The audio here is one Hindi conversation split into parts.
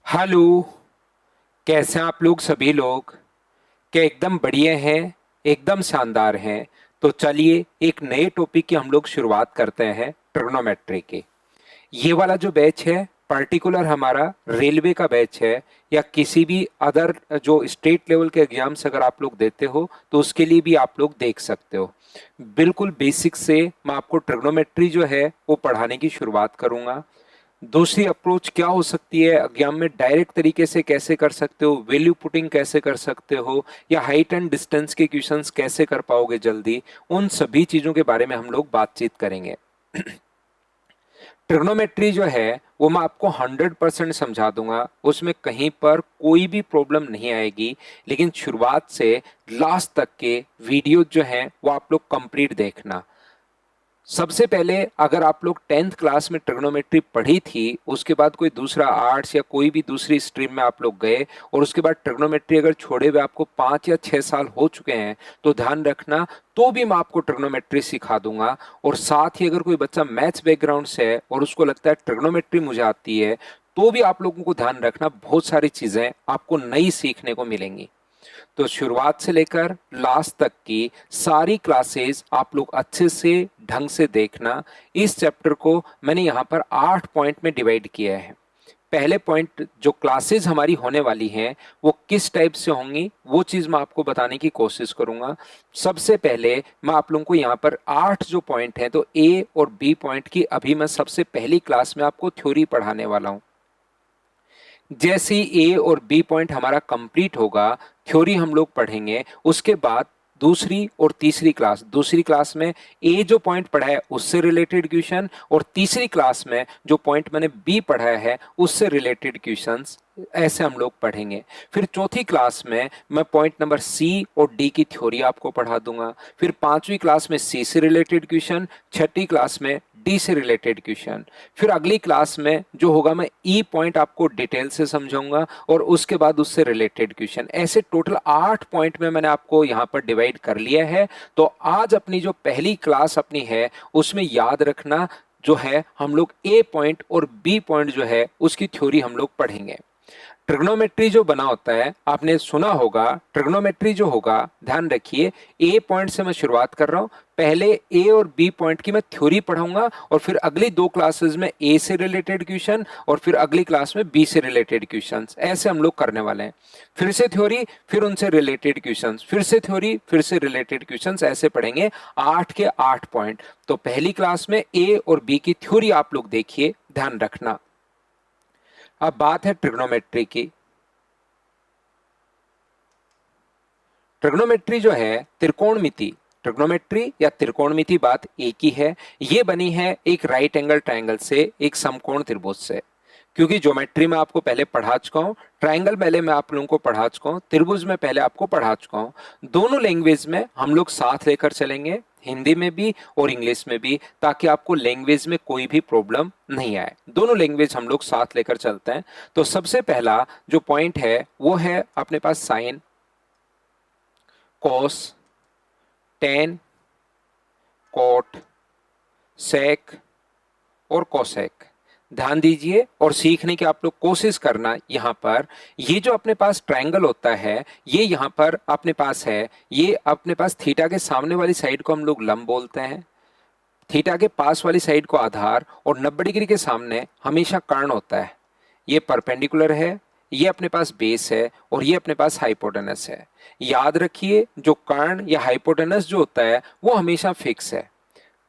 हेलो। कैसे हैं आप लोग सभी लोग? क्या एकदम बढ़िया हैं? एकदम शानदार हैं। तो चलिए एक नए टॉपिक की हम लोग शुरुआत करते हैं, ट्रिग्नोमेट्री की। ये वाला जो बैच है पर्टिकुलर हमारा रेलवे का बैच है, या किसी भी अदर जो स्टेट लेवल के एग्जाम्स अगर आप लोग देते हो तो उसके लिए भी आप लोग देख सकते हो। बिल्कुल बेसिक से मैं आपको ट्रिग्नोमेट्री जो है वो पढ़ाने की शुरुआत करूंगा। दूसरी अप्रोच क्या हो सकती है एग्जाम में, डायरेक्ट तरीके से कैसे कर सकते हो, वैल्यू पुटिंग कैसे कर सकते हो, या हाइट एंड डिस्टेंस के क्वेश्चंस कैसे कर पाओगे जल्दी, उन सभी चीजों के बारे में हम लोग बातचीत करेंगे। ट्रिग्नोमेट्री जो है वो मैं आपको 100% समझा दूंगा, उसमें कहीं पर कोई भी प्रॉब्लम नहीं आएगी। लेकिन शुरुआत से लास्ट तक के वीडियो जो हैं वो आप लोग कंप्लीट देखना। सबसे पहले अगर आप लोग 10th क्लास में ट्रिग्नोमेट्री पढ़ी थी, उसके बाद कोई दूसरा आर्ट्स या कोई भी दूसरी स्ट्रीम में आप लोग गए और उसके बाद ट्रिग्नोमेट्री अगर छोड़े हुए आपको 5 या 6 साल हो चुके हैं, तो ध्यान रखना, तो भी मैं आपको ट्रिग्नोमेट्री सिखा दूंगा। और साथ ही अगर कोई बच्चा मैथ्स बैकग्राउंड से है और उसको लगता है ट्रिग्नोमेट्री मुझे आती है, तो भी आप लोगों को ध्यान रखना, बहुत सारी चीजें आपको नई सीखने को मिलेंगी। तो शुरुआत से लेकर लास्ट तक की सारी क्लासेस आप लोग अच्छे से ढंग से देखना। इस चैप्टर को मैंने यहाँ पर 8 पॉइंट में डिवाइड किया है। पहले पॉइंट जो क्लासेस हमारी होने वाली हैं वो किस टाइप से होंगी, वो चीज मैं आपको बताने की कोशिश करूंगा। सबसे पहले मैं आप लोगों को यहाँ पर 8 जो पॉइंट हैं, तो ए और बी पॉइंट की अभी मैं सबसे पहली क्लास में आपको थ्योरी पढ़ाने वाला हूँ। जैसे ही ए और बी पॉइंट हमारा कंप्लीट होगा, थ्योरी हम लोग पढ़ेंगे, उसके बाद दूसरी और तीसरी क्लास, दूसरी क्लास में ए जो पॉइंट पढ़ा है उससे रिलेटेड क्वेश्चन, और तीसरी क्लास में जो पॉइंट मैंने बी पढ़ाया है उससे रिलेटेड क्वेश्चंस, ऐसे हम लोग पढ़ेंगे। फिर चौथी क्लास में मैं पॉइंट नंबर सी और डी की थ्योरी आपको पढ़ा दूंगा। फिर पांचवी क्लास में सी से रिलेटेड क्वेश्चन, छठी क्लास में डी से रिलेटेड क्वेश्चन। फिर अगली क्लास में जो होगा मैं ई पॉइंट आपको डिटेल से समझाऊंगा, और उसके बाद उससे रिलेटेड क्वेश्चन। ऐसे टोटल 8 पॉइंट में मैंने आपको यहाँ पर डिवाइड कर लिया है। तो आज अपनी जो पहली क्लास अपनी है उसमें याद रखना, जो है हम लोग ए पॉइंट और बी पॉइंट जो है उसकी थ्योरी हम लोग पढ़ेंगे। ट्रिग्नोमेट्री जो बना होता है आपने सुना होगा, ट्रिग्नोमेट्री जो होगा, ध्यान रखिए, ए पॉइंट से मैं शुरुआत कर रहा हूं। पहले ए और बी पॉइंट की मैं थ्योरी पढ़ाऊंगा, और फिर अगली दो क्लासेस में ए से रिलेटेड क्वेश्चन, और फिर अगली क्लास में बी से रिलेटेड क्वेश्चंस, ऐसे हम लोग करने वाले हैं। फिर से थ्योरी, फिर उनसे रिलेटेड क्वेश्चंस, फिर से थ्योरी, फिर से रिलेटेड क्वेश्चंस, ऐसे पढ़ेंगे 8 के 8 पॉइंट। तो पहली क्लास में ए और बी की थ्योरी आप लोग देखिए, ध्यान रखना। अब बात है ट्रिग्नोमेट्री की। ट्रिग्नोमेट्री जो है त्रिकोणमिति, ट्रिग्नोमेट्री या त्रिकोणमिति बात एक ही है। ये बनी है एक राइट एंगल ट्रायंगल से, एक समकोण त्रिभुज से। क्योंकि ज्योमेट्री में आपको पहले पढ़ा चुका हूं, ट्रायंगल पहले मैं आप लोगों को पढ़ा चुका हूं, त्रिभुज में पहले आपको पढ़ा चुका हूं। दोनों लैंग्वेज में हम लोग साथ लेकर चलेंगे, हिंदी में भी और इंग्लिश में भी, ताकि आपको लैंग्वेज में कोई भी प्रॉब्लम नहीं आए। दोनों लैंग्वेज हम लोग साथ लेकर चलते हैं। तो सबसे पहला जो पॉइंट है वो है अपने पास साइन, कॉस, टेन, कॉट, सेक और कोसेक। ध्यान दीजिए और सीखने की आप लोग कोशिश करना। यहां पर ये जो अपने पास ट्रायंगल होता है, ये यहां पर अपने पास है, ये अपने पास थीटा के सामने वाली साइड को हम लोग लंब बोलते हैं, थीटा के पास वाली साइड को आधार, और 90 डिग्री के सामने हमेशा कर्ण होता है। ये परपेंडिकुलर है, ये अपने पास बेस है, और ये अपने पास हाइपोटेनस है। याद रखिए, जो कर्ण या हाइपोटेनस जो होता है वो हमेशा फिक्स है।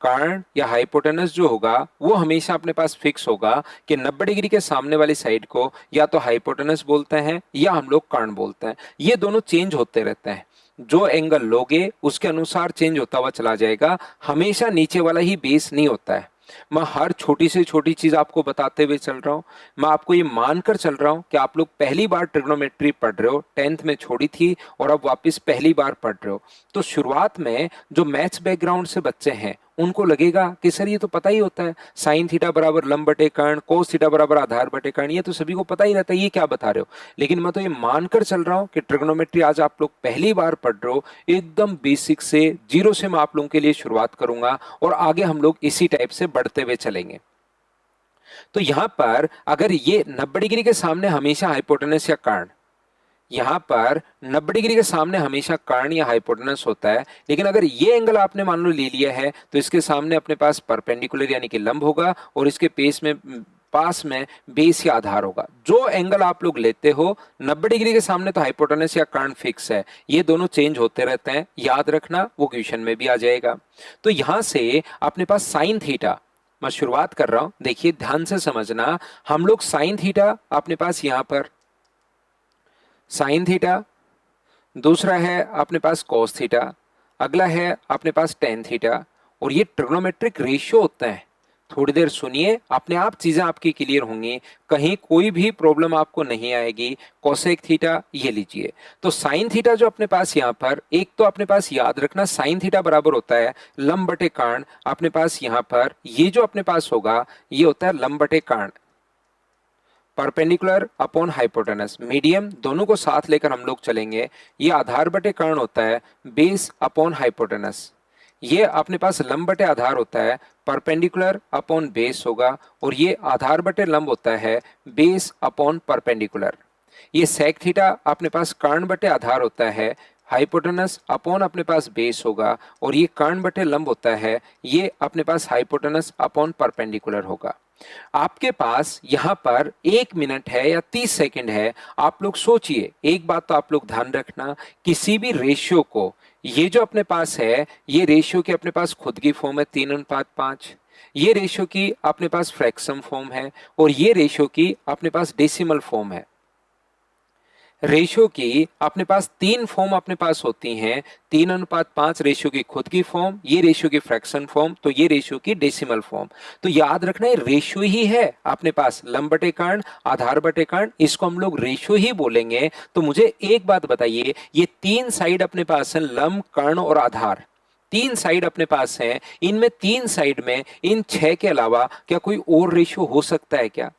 कर्ण या हाइपोटेनस जो होगा वो हमेशा अपने पास फिक्स होगा कि 90 डिग्री के सामने वाली साइड को या तो हाइपोटेनस बोलते हैं या हम लोग कर्ण बोलते हैं। ये दोनों चेंज होते रहते हैं, जो एंगल लोगे उसके अनुसार चेंज होता हुआ चला जाएगा, हमेशा नीचे वाला ही बेस नहीं होता है। मैं हर छोटी से छोटी चीज आपको बताते हुए चल रहा हूं। मैं आपको ये मानकर चल रहा हूं कि आप लोग पहली बार ट्रिग्नोमेट्री पढ़ रहे हो, 10th में छोड़ी थी और अब वापस पहली बार पढ़ रहे हो। तो शुरुआत में जो मैथ्स बैकग्राउंड से बच्चे हैं उनको लगेगा कि सर ये तो पता ही होता है, साइन थीटा बराबर लंब बटे कर्ण, कोस थीटा बराबर आधार बटे कर्ण, ये तो सभी को पता ही रहता है, ये क्या बता रहे हो। लेकिन मैं तो ये मानकर चल रहा हूं कि ट्रिग्नोमेट्री आज आप लोग पहली बार पढ़ रहे हो, एकदम बेसिक से, जीरो से मैं आप लोगों के लिए शुरुआत करूंगा, और आगे हम लोग इसी टाइप से बढ़ते हुए चलेंगे। तो यहां पर अगर ये 90 डिग्री के सामने हमेशा हाइपोटेनस या कर्ण, यहां पर 90 डिग्री के सामने हमेशा कर्ण या हाइपोटेनस होता है, लेकिन अगर ये एंगल आपने मान लो ले लिया है तो इसके सामने अपने पास परपेंडिकुलर यानी कि लंब होगा और इसके पास में बेस या आधार होगा। जो एंगल आप लोग लेते हो 90 डिग्री के सामने तो हाइपोटेनस या कर्ण फिक्स है, ये दोनों चेंज होते रहते हैं, याद रखना, वो क्वेश्चन में भी आ जाएगा। तो यहां से अपने पास साइन थीटा, मैं शुरुआत कर रहा हूं, देखिए ध्यान से समझना, हम लोग साइन थीटा अपने पास यहां पर साइन थीटा, दूसरा है अपने पास कॉस थीटा, अगला है अपने पास टेन थीटा, और ये ट्रिग्नोमेट्रिक रेशियो होता है। थोड़ी देर सुनिए, अपने आप चीजें आपकी क्लियर होंगी, कहीं कोई भी प्रॉब्लम आपको नहीं आएगी। कोसेक थीटा ये लीजिए, तो साइन थीटा जो अपने पास यहाँ पर, एक तो अपने पास याद रखना साइन थीटा बराबर होता है लंब बटे कर्ण, अपने पास यहाँ पर ये जो अपने पास होगा ये होता है लंब बटे कर्ण, परपेंडिकुलर अपॉन हाइपोटेनस, मीडियम दोनों को साथ लेकर हम लोग चलेंगे। ये आधार बटे कर्ण होता है बेस अपॉन हाइपोटेनस, ये अपने पास लंब बटे आधार होता है परपेंडिकुलर अपॉन बेस होगा, और ये आधार बटे लंब होता है बेस अपॉन परपेंडिकुलर। ये सेक थीटा अपने पास कर्ण बटे आधार होता है हाइपोटेनस अपॉन अपने पास बेस होगा, और ये कर्ण बटे लंब होता है ये अपने पास हाइपोटेनस अपॉन परपेंडिकुलर होगा। आपके पास यहां पर 1 मिनट है या 30 सेकंड है, आप लोग सोचिए। एक बात तो आप लोग ध्यान रखना, किसी भी रेशियो को, ये जो अपने पास है ये रेशियो की अपने पास खुद की फॉर्म है 3:5, ये रेशियो की अपने पास फ्रैक्शन फॉर्म है, और ये रेशियो की अपने पास डेसिमल फॉर्म है। रेशियो की अपने पास 3 फॉर्म अपने पास होती हैं, 3:5 रेशियो की खुद की फॉर्म, ये रेशियो की फ्रैक्शन फॉर्म, तो ये रेशियो की डेसिमल फॉर्म। तो याद रखना ये रेशियो ही है अपने पास, लंब बटे कर्ण आधार बटे कर्ण, इसको हम लोग रेशियो ही बोलेंगे। तो मुझे एक बात बताइए, ये 3 साइड अपने पास है लंब कर्ण और आधार, 3 साइड अपने पास है, इनमें 3 साइड में इन 6 के अलावा क्या कोई और रेशियो हो सकता है क्या?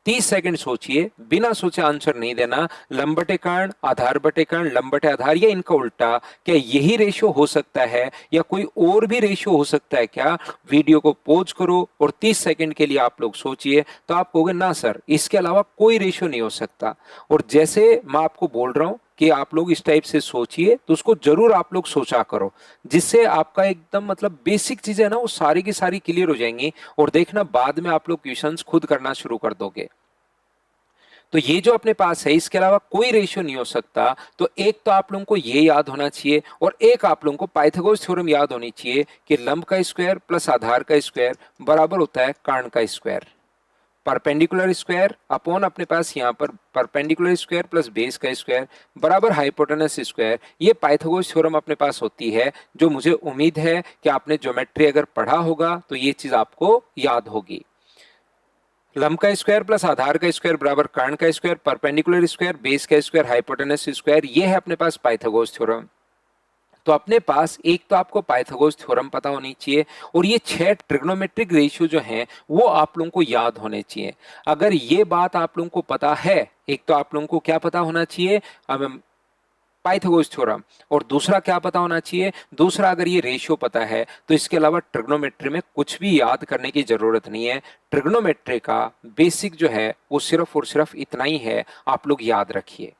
30 सेकंड सोचिए, बिना सोचे आंसर नहीं देना। लंब बटे कर्ण आधार बटे कर्ण लंब बटे आधार या इनका उल्टा, क्या यही रेशियो हो सकता है या कोई और भी रेशियो हो सकता है क्या? वीडियो को पॉज करो और 30 सेकंड के लिए आप लोग सोचिए, तो आप कहोगे ना सर इसके अलावा कोई रेशियो नहीं हो सकता। और जैसे मैं आपको बोल रहा हूं कि आप लोग इस टाइप से सोचिए, तो उसको जरूर आप लोग सोचा करो, जिससे आपका एकदम मतलब बेसिक चीजें ना वो सारी की सारी क्लियर हो जाएंगी, और देखना बाद में आप लोग क्वेश्चंस खुद करना शुरू कर दोगे। तो ये जो अपने पास है इसके अलावा कोई रेशियो नहीं हो सकता। तो एक तो आप लोगों को ये याद होना चाहिए, और एक आप लोगों को पाइथागोरस थ्योरम याद होनी चाहिए कि लंब का स्क्वायर प्लस आधार का स्क्वायर बराबर होता है कर्ण का स्क्वायर, परपेंडिकुलर स्क्वायर अपॉन अपने पास यहाँ पर परपेंडिकुलर स्क्वायर प्लस बेस का स्क्वायर बराबर हाइपोटेनस स्क्वायर। ये पाइथागोरस थ्योरम अपने पास होती है, जो मुझे उम्मीद है कि आपने ज्योमेट्री अगर पढ़ा होगा तो ये चीज आपको याद होगी। लंब का स्क्वायर प्लस आधार का स्क्वायर बराबर कर्ण का स्क्वायर, परपेंडिकुलर स्क्वायर बेस का स्क्वायर हाइपोटेनस स्क्वायर, ये है अपने पास पाइथागोरस थ्योरम। तो अपने पास एक तो आपको पाइथागोरस थ्योरम पता होनी चाहिए, और ये 6 ट्रिग्नोमेट्रिक रेशियो जो हैं वो आप लोगों को याद होने चाहिए। अगर ये बात आप लोगों को पता है, एक तो आप लोगों को क्या पता होना चाहिए, पाइथागोरस थ्योरम, और दूसरा क्या पता होना चाहिए, दूसरा अगर ये रेशियो पता है तो इसके अलावा ट्रिग्नोमेट्री में कुछ भी याद करने की जरूरत नहीं है। ट्रिग्नोमेट्री का बेसिक जो है वो सिर्फ और सिर्फ इतना ही है, आप लोग याद रखिए।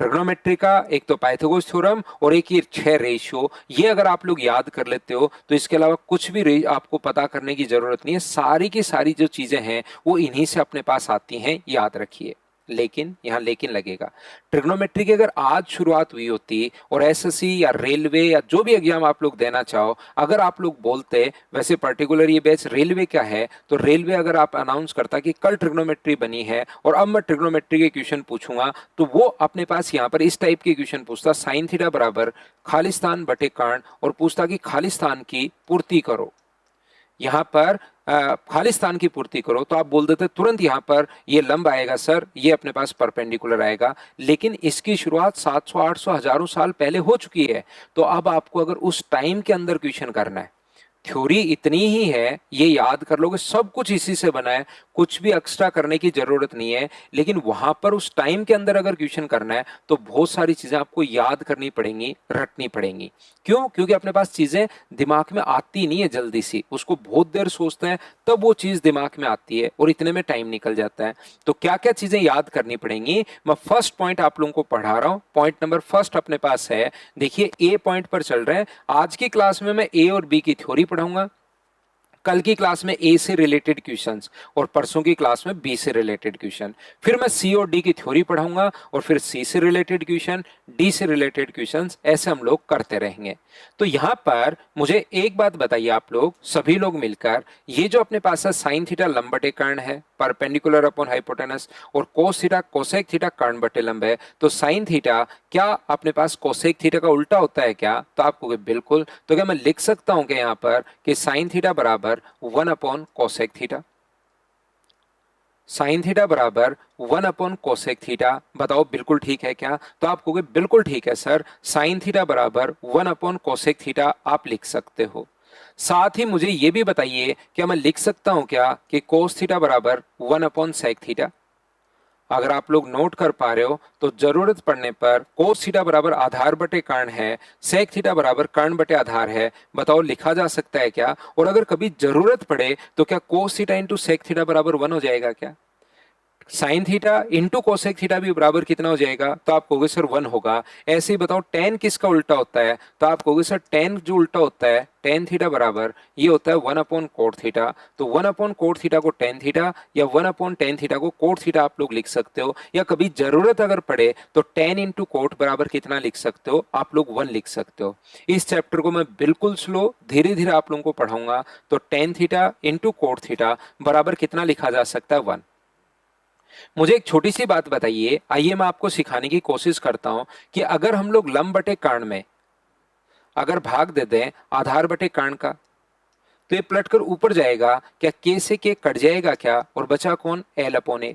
ट्रिग्नोमेट्री का एक तो पाइथागोरस थ्योरम और एक ये 6 रेशियो, ये अगर आप लोग याद कर लेते हो तो इसके अलावा कुछ भी आपको पता करने की जरूरत नहीं है। सारी की सारी जो चीजें हैं वो इन्हीं से अपने पास आती हैं, याद रखिए। लेकिन यहाँ लेकिन लगेगा, ट्रिग्नोमेट्री की अगर आज शुरुआत हुई होती और एसएससी या रेलवे या जो भी एग्जाम आप लोग देना चाहो, अगर आप लोग बोलते, वैसे पर्टिकुलर ये बैच रेलवे का है, तो रेलवे अगर आप अनाउंस करता कि कल ट्रिग्नोमेट्री बनी है और अब मैं ट्रिग्नोमेट्री के क्वेश्चन पूछूंगा, तो वो अपने पास यहाँ पर इस टाइप के क्वेश्चन पूछता, साइन थीटा बराबर खालिस्तान बटे कर्ण, और पूछता कि खालिस्तान की पूर्ति करो। यहाँ पर खालिस्तान की पूर्ति करो, तो आप बोल देते तुरंत यहाँ पर ये लंब आएगा सर, ये अपने पास परपेंडिकुलर आएगा। लेकिन इसकी शुरुआत 700 800 हजारों साल पहले हो चुकी है। तो अब आपको अगर उस टाइम के अंदर क्वेश्चन करना है थ्योरी इतनी ही है, ये याद कर लोगे, सब कुछ इसी से बना है, कुछ भी एक्स्ट्रा करने की जरूरत नहीं है। लेकिन वहां पर उस टाइम के अंदर अगर क्वेश्चन करना है तो बहुत सारी चीजें आपको याद करनी पड़ेंगी, रटनी पड़ेंगी। क्यों? क्योंकि अपने पास चीजें दिमाग में आती नहीं है जल्दी सी, उसको बहुत देर सोचते हैं तब वो चीज दिमाग में आती है और इतने में टाइम निकल जाता है। तो क्या क्या चीजें याद करनी पड़ेंगी, मैं फर्स्ट पॉइंट आप लोगों को पढ़ा रहा हूं। पॉइंट नंबर फर्स्ट अपने पास है, देखिए ए पॉइंट पर चल रहे हैं। आज की क्लास में मैं ए और बी की थ्योरी पढ़ाऊंगा, कल की क्लास में ए से रिलेटेड क्वेश्चंस और परसों की क्लास में बी से रिलेटेड क्वेश्चन। फिर मैं सी और डी की थ्योरी पढ़ाऊंगा और फिर सी से रिलेटेड क्वेश्चन, डी से रिलेटेड क्वेश्चंस, ऐसे हम लोग करते रहेंगे। तो यहां पर मुझे एक बात बताइए आप लोग सभी लोग मिलकर, ये जो अपने पास है साइन थीटा लंब बटे कर्ण है परपेंडिकुलर अपॉन हाइपोटेनस, और कोस थीटा कोसेक थीटा कर्ण बटे लंब है। तो साइन थीटा क्या अपने पास कोसेक थीटा का उल्टा होता है क्या? तो आपको बिल्कुल। तो क्या मैं लिख सकता हूं कि यहां पर कि साइन थीटा बराबर 1 upon cosec theta, sine theta बराबर 1 अपॉन कोसेक थीटा। बताओ बिल्कुल ठीक है क्या? तो आप कहोगे बिल्कुल ठीक है सर, साइन थीटा बराबर 1 अपॉन कोसेक थीटा आप लिख सकते हो। साथ ही मुझे यह भी बताइए क्या मैं लिख सकता हूं क्या कि कोस थीटा बराबर 1 अपॉन सेक थीटा? अगर आप लोग नोट कर पा रहे हो तो जरूरत पड़ने पर कोस थीटा बराबर आधार बटे कर्ण है, सेक थीटा बराबर कर्ण बटे आधार है। बताओ लिखा जा सकता है क्या? और अगर कभी जरूरत पड़े तो क्या cos theta into sec theta बराबर 1 हो जाएगा क्या? Sine theta into cosec theta भी बराबर कितना हो जाएगा? तो आप कहोगे सर 1 होगा। ऐसे ही बताओ टेन किसका उल्टा होता है? तो आप कहोगे सर टेन जो उल्टा होता है टेन थीटा बराबर ये होता है 1 अपॉन कोट थीटा। तो 1 अपॉन कोट थीटा को टेन थीटा या 1 अपॉन टेन थीटा को कोट थीटा आप लोग लिख सकते हो, या कभी जरूरत अगर पड़े तो टेन इंटू कोट बराबर कितना लिख सकते हो? आप लोग 1 लिख सकते हो। इस चैप्टर को मैं बिल्कुल स्लो धीरे धीरे आप लोगों को पढ़ाऊंगा। तो tan theta into coat theta बराबर कितना लिखा जा सकता है? 1। मुझे एक छोटी सी बात बताइए, आइए मैं आपको सिखाने की कोशिश करता हूं कि अगर हम लोग लंब बटे कर्ण में अगर भाग दे दें आधार बटे कर्ण का, तो ये पलटकर ऊपर जाएगा क्या? के से के कट जाएगा क्या? और बचा कौन? एल अपॉन ए।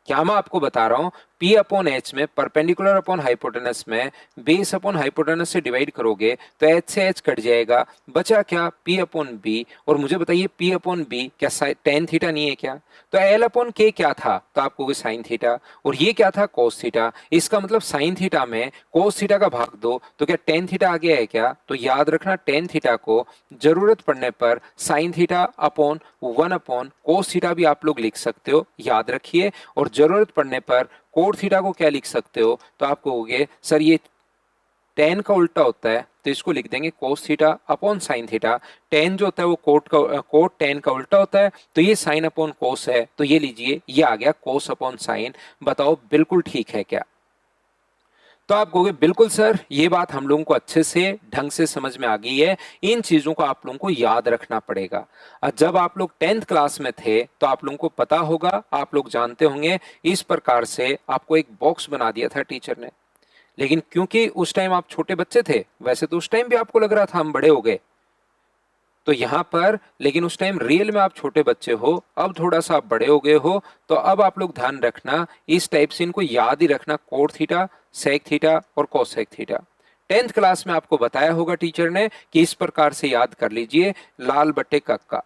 क्या मैं आपको बता रहा हूं, P अपॉन एच में परपेंडिकुलर अपॉन हाइपोटेनस में बेस अपॉन हाइपोटेनस से डिवाइड करोगे तो एच से एच कट जाएगा, बचा क्या? P upon B. और मुझे बताइए P अपॉन बी क्या टेन थीटा नहीं है क्या? तो L अपॉन के क्या था? तो आप कहोगे साइन थीटा, और ये क्या था? Cos theta. इसका मतलब साइन थीटा में कोस थीटा का भाग दो तो क्या टेन थीटा आ गया है क्या? तो याद रखना टेन थीटा को जरूरत पड़ने पर sine theta upon 1 upon cos theta भी आप लोग लिख सकते हो, याद रखिए। और जरूरत पड़ने पर कोट थीटा को क्या लिख सकते हो? तो आप कहोगे सर ये टेन का उल्टा होता है, तो इसको लिख देंगे cos theta upon sine theta. Ten जो होता है वो कोट टेन का उल्टा होता है, तो ये साइन अपॉन कोस है, तो ये लीजिए ये आ गया कोस अपॉन साइन। बताओ बिल्कुल ठीक है क्या? तो आप कहोगे बिल्कुल सर, ये बात हम लोगों को अच्छे से ढंग से समझ में आ गई है, इन चीजों को आप लोगों को याद रखना पड़ेगा। जब आप लोग 10th क्लास में थे तो आप लोगों को पता होगा, आप लोग जानते होंगे, इस प्रकार से आपको एक बॉक्स बना दिया था टीचर ने। लेकिन क्योंकि उस टाइम आप छोटे बच्चे थे, वैसे तो उस टाइम भी आपको लग रहा था हम बड़े हो गए, तो यहां पर लेकिन उस टाइम रियल में आप छोटे बच्चे हो, अब थोड़ा सा आप बड़े हो गए हो। तो अब आप लोग ध्यान रखना, इस टाइप से इनको याद ही रखना, कोट थीटा, सेक थीटा और कोसेक थीटा। 10th क्लास में आपको बताया होगा टीचर ने कि इस प्रकार से याद कर लीजिए, लाल बट्टे कक्का।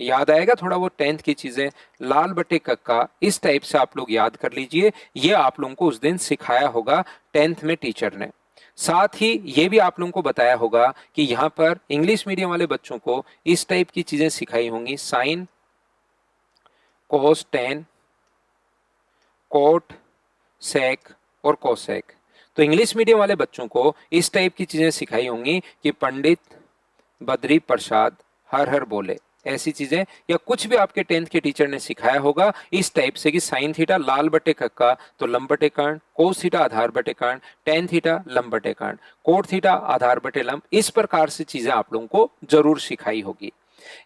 याद आएगा थोड़ा वो 10th की चीजें, लाल बट्टे कक्का इस टाइप से आप लोग याद कर लीजिए। ये आप लोगों को उस दिन सिखाया होगा 10th में टीचर ने। साथ ही ये भी आप लोगों को बताया होगा कि यहाँ पर इंग्लिश मीडियम वाले बच्चों को इस टाइप की चीजें सिखाई होंगी, साइन, कोस, टेन, कोट, सेक और कोसेक। तो इंग्लिश मीडियम वाले बच्चों को इस टाइप की चीजें सिखाई होंगी कि पंडित बद्री प्रसाद हर हर बोले, ऐसी चीजें, या कुछ भी आपके 10th के टीचर ने सिखाया होगा इस टाइप से कि साइन थीटा लाल बटे कक्का तो लंब बटे कर्ण, कोस थीटा आधार बटे कर्ण, टेन थीटा लंब बटे कर्ण, कोट थीटा आधार बटे लंब। इस प्रकार से चीजें आप लोगों को जरूर सिखाई होगी।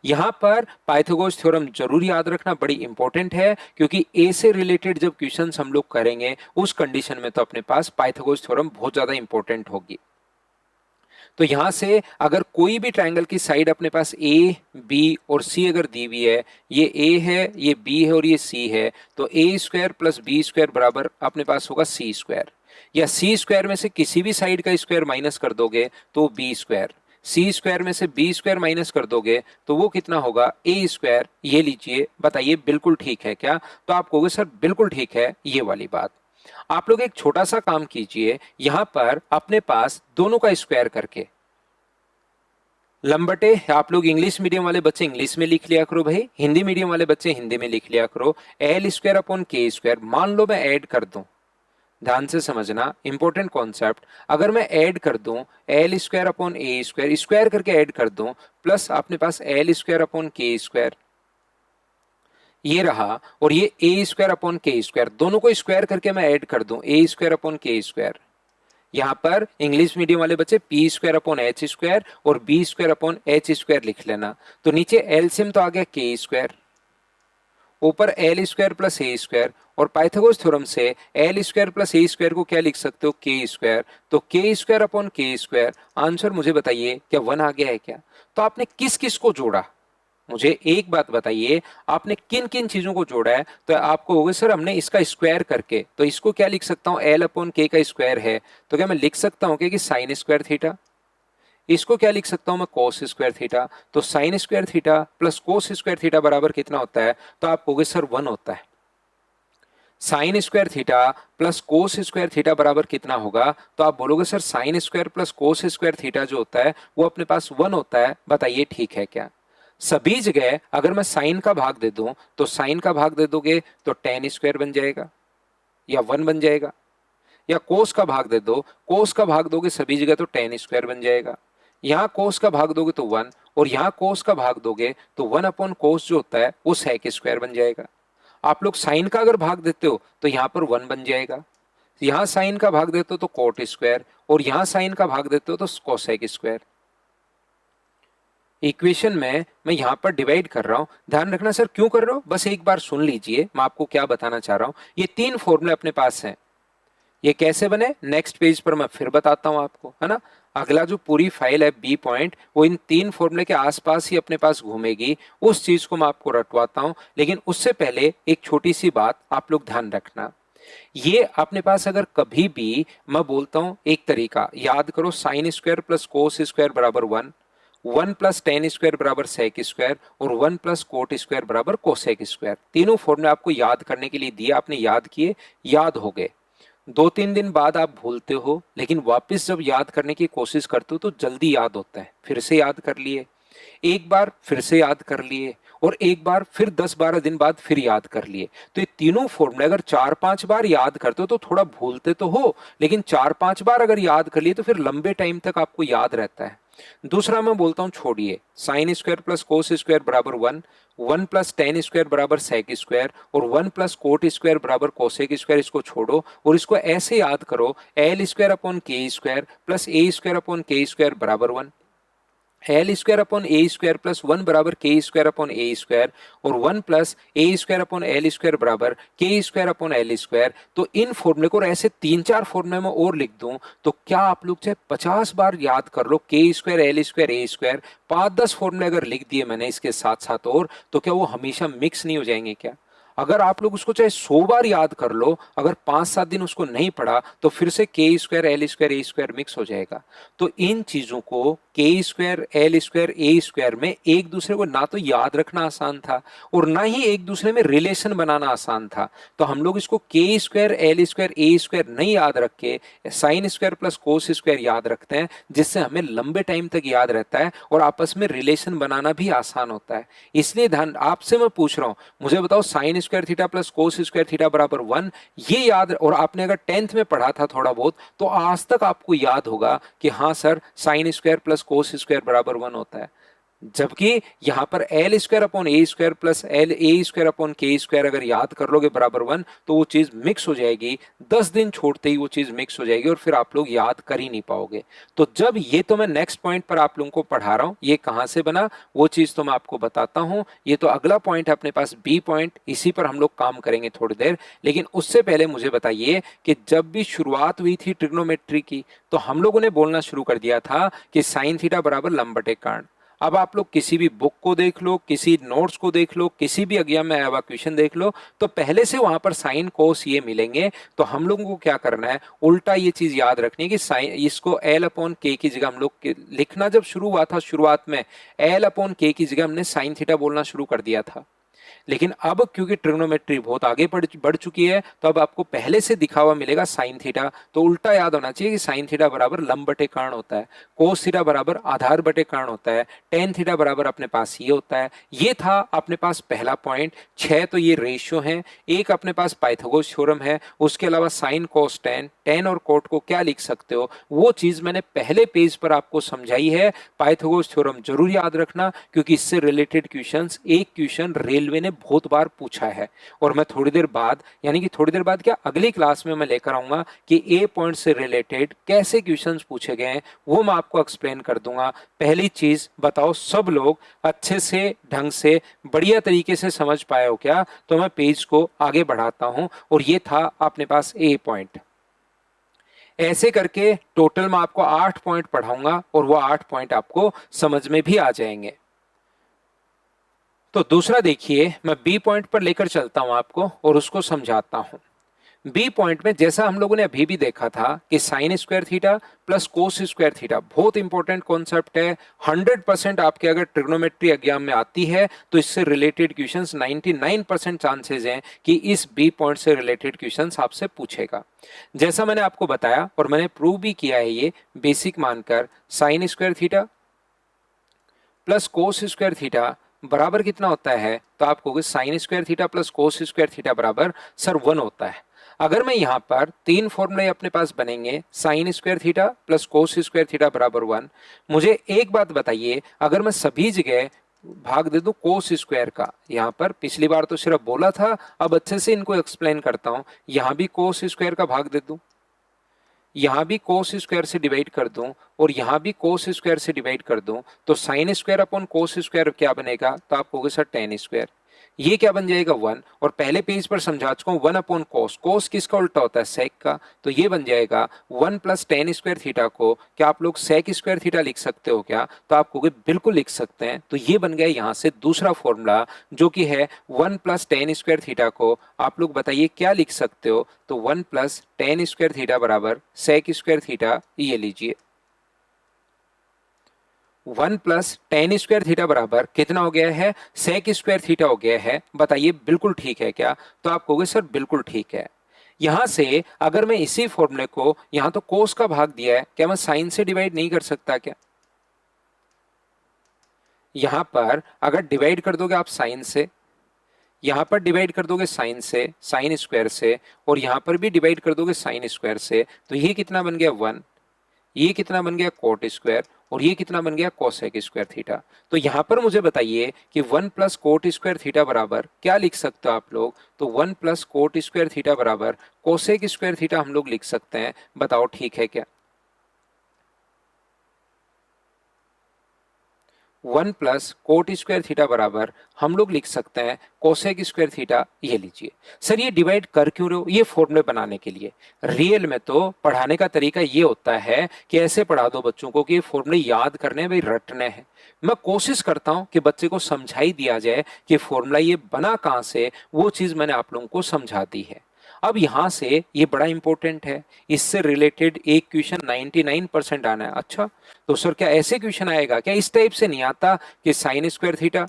यहां पर पाइथागोरस थ्योरम जरूर याद रखना, बड़ी इंपॉर्टेंट है, क्योंकि ए से रिलेटेड जब क्वेश्चंस हम लोग करेंगे उस कंडीशन में तो अपने पास पाइथागोरस थ्योरम बहुत ज्यादा इंपॉर्टेंट होगी। तो यहां से अगर कोई भी ट्रायंगल की साइड अपने पास ए, बी और सी अगर दी हुई है, ये ए है, ये बी है और ये सी है, तो A square plus B square बराबर अपने पास होगा सी स्क्वायर, या सी स्क्वायर में से किसी भी साइड का स्क्वायर माइनस कर दोगे तो बी स्क्वायर। सी स्क्वायर में से बी स्क्वायर माइनस कर दोगे तो वो कितना होगा, ए स्क्वायर। ये लीजिए, बताइए बिल्कुल ठीक है क्या? तो आप कहोगे सर बिल्कुल ठीक है ये वाली बात। आप लोग एक छोटा सा काम कीजिए, यहां पर अपने पास दोनों का स्क्वायर करके लंबटे, आप लोग इंग्लिश मीडियम वाले बच्चे इंग्लिश में लिख लिया करो भाई, हिंदी मीडियम वाले बच्चे हिंदी में लिख लिया करो। L square upon K square, मान लो मैं ऐड कर दूं, ध्यान से समझना इंपॉर्टेंट कॉन्सेप्ट। अगर मैं ऐड कर दूं L square upon A square, square करके ऐड कर दूं, प्लस अपने पास L square upon K square ये रहा, और ये A square upon K square, दोनों को स्क्वायर करके मैं ऐड कर दूं A square upon K square. यहां पर इंग्लिश मीडियम वाले बच्चे P square upon H square और B square upon H square लिख लेना। तो नीचे एलसीएम तो आ गया के स्क्वायर, ऊपर L square plus A square, और पाइथागोरस थ्योरम से L square plus A square को क्या लिख सकते हो, के स्क्वायर। तो के square upon K square, answer मुझे बताइए क्या 1 आ गया है क्या? तो आपने किस किस को जोड़ा, मुझे एक बात बताइए, आपने किन किन चीजों को जोड़ा है? तो आपको होगा सर हमने इसका स्क्वायर करके, तो इसको क्या लिख सकता हूं, एल अपॉन के का स्क्वायर है, तो क्या मैं लिख सकता हूं कि साइन स्क्वायर थीटा। इसको क्या लिख सकता हूं मैं, कोस स्क्वायर थीटा। तो sine square theta plus cos square theta बराबर कितना होता है? तो आप कहोगे सर 1 होता है। Sign square theta plus cos square theta बराबर कितना होगा? तो आप बोलोगे sir sine square plus cos square theta जो होता है वो अपने पास 1 होता है। बताइए ठीक है क्या? सभी जगह अगर मैं साइन का भाग दे दूं तो साइन का भाग दे दोगे तो टेन स्क्वायर बन जाएगा या 1 बन जाएगा, या कोस का भाग दे दो, कोस का भाग दोगे सभी जगह तो टेन स्क्वायर बन जाएगा। यहां कोस का भाग दोगे तो 1, और यहां कोस का भाग दोगे तो 1 अपॉन कोस जो होता है वो सेक स्क्वायर बन जाएगा। आप लोग साइन का अगर भाग देते हो तो यहां पर 1 बन जाएगा, यहां साइन का भाग देते हो तो कोट स्क्वायर, और यहां साइन का भाग देते हो तो कोसेक स्क्वायर। इक्वेशन में मैं यहां पर डिवाइड कर रहा हूं, ध्यान रखना सर क्यों कर रहा हूं, बस एक बार सुन लीजिए मैं आपको क्या बताना चाह रहा हूं। ये 3 फॉर्मूले अपने पास हैं, ये कैसे बने नेक्स्ट पेज पर मैं फिर बताता हूं आपको, है ना। अगला जो पूरी फाइल है बी पॉइंट, वो इन 3 फॉर्मूले के आसपास ही अपने पास घूमेगी, उस चीज को मैं आपको रटवाता हूं। लेकिन उससे पहले एक छोटी सी बात आप लोग ध्यान रखना, ये अपने पास अगर कभी भी मैं बोलता हूं एक तरीका याद करो, sign square plus cos square बराबर 1, 1 प्लस टेन स्क्वायर बराबर सेक स्क्वायर, और 1 प्लस कोट स्क्वायर बराबर कोसेक स्क्वायर। तीनों फॉर्मूले आपको याद करने के लिए दिए, आपने याद किए, याद हो गए। 2-3 दिन बाद आप भूलते हो, लेकिन वापस जब याद करने की कोशिश करते हो तो जल्दी याद होता है। फिर से याद कर लिए, एक बार फिर से याद कर लिए, और एक बार फिर 10-12 दिन बाद फिर याद कर लिए। तो ये तीनों फॉर्मूले अगर 4-5 बार याद करते हो तो थोड़ा भूलते तो हो, लेकिन 4-5 बार अगर याद कर लिए तो फिर लंबे टाइम तक आपको याद रहता है। दूसरा मैं बोलता हूं छोड़िए, sign square plus cos square बराबर 1, 1 प्लस टेन स्क्वायर बराबर सेक स्क्वायर, और 1 प्लस कोट स्क्वायर बराबर कोसेक स्क्वायर, इसको छोड़ो और इसको ऐसे याद करो, L square upon K square plus A square upon K square बराबर 1, L square upon A square plus 1 बराबर के स्क्वायर अपॉन ए स्क्वायर, और 1 plus A square upon L square बराबर के स्क्वायर अपॉन एल स्क्वायर। तो इन फॉर्मूले को ऐसे 3-4 फॉर्मूले में और लिख दूं तो क्या आप लोग चाहे 50 बार याद कर लो, के स्क्वायर एल स्क्वायर ए स्क्वायर, 5-10 फॉर्मूले अगर लिख दिए मैंने इसके साथ साथ और, तो क्या वो हमेशा मिक्स नहीं हो जाएंगे क्या? अगर आप लोग उसको चाहे 100 बार याद कर लो, अगर 5-7 दिन उसको नहीं पढ़ा तो फिर से के स्क्वायर एल स्क्वायर ए स्क्वायर मिक्स हो जाएगा। तो इन चीजों को के स्क्वायर एल स्क्वायर ए स्क्वायर में एक दूसरे को ना तो याद रखना आसान था और ना ही एक दूसरे में रिलेशन बनाना आसान था। तो हम लोग इसको के स्क्वायर एल स्क्वायर ए स्क्वायर नहीं याद रख के sign square plus cos square याद रखते हैं, जिससे हमें लंबे टाइम तक याद रहता है और आपस में रिलेशन बनाना भी आसान होता है। इसलिए ध्यान, आपसे मैं पूछ रहा हूं, मुझे बताओ sine square theta plus cos square theta बराबर 1, ये याद, और आपने अगर 10th में पढ़ा था थोड़ा बहुत तो आज तक आपको याद होगा कि हाँ sir sine square plus cos square बराबर 1 होता है। जबकि यहां पर L square upon A square plus L A square upon K square अगर याद कर लोगे बराबर 1 तो वो चीज मिक्स हो जाएगी, 10 दिन छोड़ते ही वो चीज मिक्स हो जाएगी और फिर आप लोग याद कर ही नहीं पाओगे। तो जब ये तो मैं नेक्स्ट पॉइंट पर आप लोगों को पढ़ा रहा हूं, ये कहां से बना वो चीज तो मैं आपको बताता हूं। ये तो अगला पॉइंट है अपने पास बी पॉइंट, इसी पर हम लोग काम करेंगे थोड़ी देर। लेकिन उससे पहले मुझे बताइए कि जब भी शुरुआत हुई थी ट्रिग्नोमेट्री की तो हम लोगों ने बोलना शुरू कर दिया था कि साइन थीटा बराबर लंब बटे कर्ण। अब आप लोग किसी भी बुक को देख लो, किसी नोट्स को देख लो, किसी भी एग्जाम में आया हुआ क्वेश्चन देख लो, तो पहले से वहां पर साइन कोस ये मिलेंगे। तो हम लोगों को क्या करना है, उल्टा ये चीज याद रखनी है कि साइन, इसको एल अपॉन के की जगह हम लोग लिखना जब शुरू हुआ था शुरुआत में, एल अपॉन के की जगह हमने साइन थीटा बोलना शुरू कर दिया था। लेकिन अब क्योंकि ट्रिग्नोमेट्री बहुत आगे बढ़ चुकी है, तो अब आपको पहले से दिखा हुआ मिलेगा साइन थीटा। तो उल्टा याद होना चाहिए कि साइन थीटा बराबर लंब बटे कर्ण होता है, कोस थीटा बराबर आधार बटे कर्ण होता है, टेन थीटा बराबर अपने पास ये होता है। ये था अपने पास पहला पॉइंट। 6 तो ये रेशियो है, एक अपने पास पाइथागोरस थ्योरम है, उसके अलावा साइन कोस टेन, टेन और कोट को क्या लिख सकते हो, वो चीज मैंने पहले पेज पर आपको समझाई है। पाइथागोरस थ्योरम जरूर याद रखना, क्योंकि इससे रिलेटेड क्वेश्चंस, एक क्वेश्चन रेलवे ने बहुत बार पूछा है। और मैं थोड़ी देर बाद, यानी कि थोड़ी देर बाद क्या, अगली क्लास में मैं लेकर आऊंगा कि ए पॉइंट से रिलेटेड कैसे क्वेश्चंस पूछे गए हैं, वो मैं आपको एक्सप्लेन कर दूंगा। पहली चीज बताओ, सब लोग अच्छे से, ढंग से, बढ़िया तरीके से समझ पाए हो क्या? तो मैं पेज को आगे बढ़ाता हूं, और ये था अपने पास ए पॉइंट। ऐसे करके टोटल मैं आपको 8 पॉइंट पढ़ाऊंगा, और वो 8 पॉइंट आपको समझ में भी आ जाएंगे। तो दूसरा देखिए, मैं बी पॉइंट पर लेकर चलता हूं आपको और उसको समझाता हूं। बी पॉइंट में जैसा हम लोगों ने अभी भी देखा था कि sign square theta plus cos square theta बहुत इंपॉर्टेंट कॉन्सेप्ट है। 100% आपके अगर ट्रिग्नोमेट्री एग्जाम में आती है तो इससे रिलेटेड क्वेश्चंस 99% चांसेस हैं कि इस बी पॉइंट से रिलेटेड क्वेश्चंस आपसे पूछेगा। जैसा मैंने आपको बताया और मैंने प्रूव भी किया है, ये बेसिक मानकर, sign square theta plus cos square theta बराबर कितना होता है, तो आप कहोगे sign square theta plus cos square theta बराबर सर 1 होता है। अगर मैं यहां पर 3 फॉर्मूले अपने पास बनेंगे, sign square theta plus cos square theta बराबर 1, मुझे एक बात बताइए, अगर मैं सभी जगह भाग दे दूं कोस स्क्वायर का, यहां पर पिछली बार तो सिर्फ बोला था, अब अच्छे से इनको एक्सप्लेन करता हूं, यहां भी कोस स्क्वायर का भाग दे दूं, यहां भी कोस स्क्वायर से डिवाइड कर दूं, और यहां भी कोस स्क्वायर से डिवाइड कर दूं, तो साइन स्क्वायर अपॉन कोस स्क्वायर क्या बनेगा, तो आप कहोगे सर टेन स्क्वायर। ये क्या बन जाएगा 1, और पहले पेज पर समझा चुका हूं 1 अपॉन कोस, कोस किसका उल्टा होता है, सेक का, तो ये बन जाएगा 1 प्लस टेन स्क्वायर थीटा को क्या आप लोग सेक स्क्वायर थीटा लिख सकते हो क्या, तो आप कहोगे बिल्कुल लिख सकते हैं। तो ये बन गया यहां से दूसरा फॉर्मूला, जो कि है 1 प्लस टेन स्क्वायर थीटा को आप लोग बताइए क्या लिख सकते हो, तो 1 प्लस टेन स्क्वायर थीटा बराबर सेक स्क्वायर थीटा, ये लीजिए 1 प्लस टेन स्क्वायर थीटा बराबर कितना हो गया है, सेक स्क्वायर थीटा हो गया है। बताइए बिल्कुल ठीक है क्या, तो आप कहोगे सर बिल्कुल ठीक है। यहां से अगर मैं इसी फॉर्मूले को, यहां तो कोस का भाग दिया है, क्या मैं साइन से डिवाइड नहीं कर सकता क्या? यहां पर अगर डिवाइड कर दोगे आप साइन से, यहां पर डिवाइड कर दोगे साइन से, साइन स्क्वायर से, और यहां पर भी डिवाइड कर दोगे साइन स्क्वायर से, तो ये कितना बन गया 1, ये कितना बन गया कोट स्क्वायर, और ये कितना बन गया कोसेक स्क्वायर थीटा। तो यहां पर मुझे बताइए कि 1 प्लस कोट स्क्वायर थीटा बराबर क्या लिख सकते हो आप लोग, तो 1 प्लस कोट स्क्वायर थीटा बराबर कोसेक स्क्वायर थीटा हम लोग लिख सकते हैं। बताओ ठीक है क्या? 1 प्लस कोट स्क्वायर थीटा बराबर हम लोग लिख सकते हैं कोसेक स्क्वायर थीटा, ये लीजिए। सर ये डिवाइड कर क्यों रहे हो? ये फॉर्मूले बनाने के लिए। रियल में तो पढ़ाने का तरीका ये होता है कि ऐसे पढ़ा दो बच्चों को कि ये फॉर्मूले याद करने भाई, रटने हैं। मैं कोशिश करता हूं कि बच्चे को समझाई दिया जाए कि फॉर्मूला ये बना कहां से, वो चीज मैंने आप लोगों को समझा दी है। अब यहां से ये बड़ा इंपॉर्टेंट है, इससे रिलेटेड एक क्वेश्चन 99% आना है। अच्छा, तो सर क्या ऐसे क्वेश्चन आएगा क्या? इस टाइप से नहीं आता कि sign square theta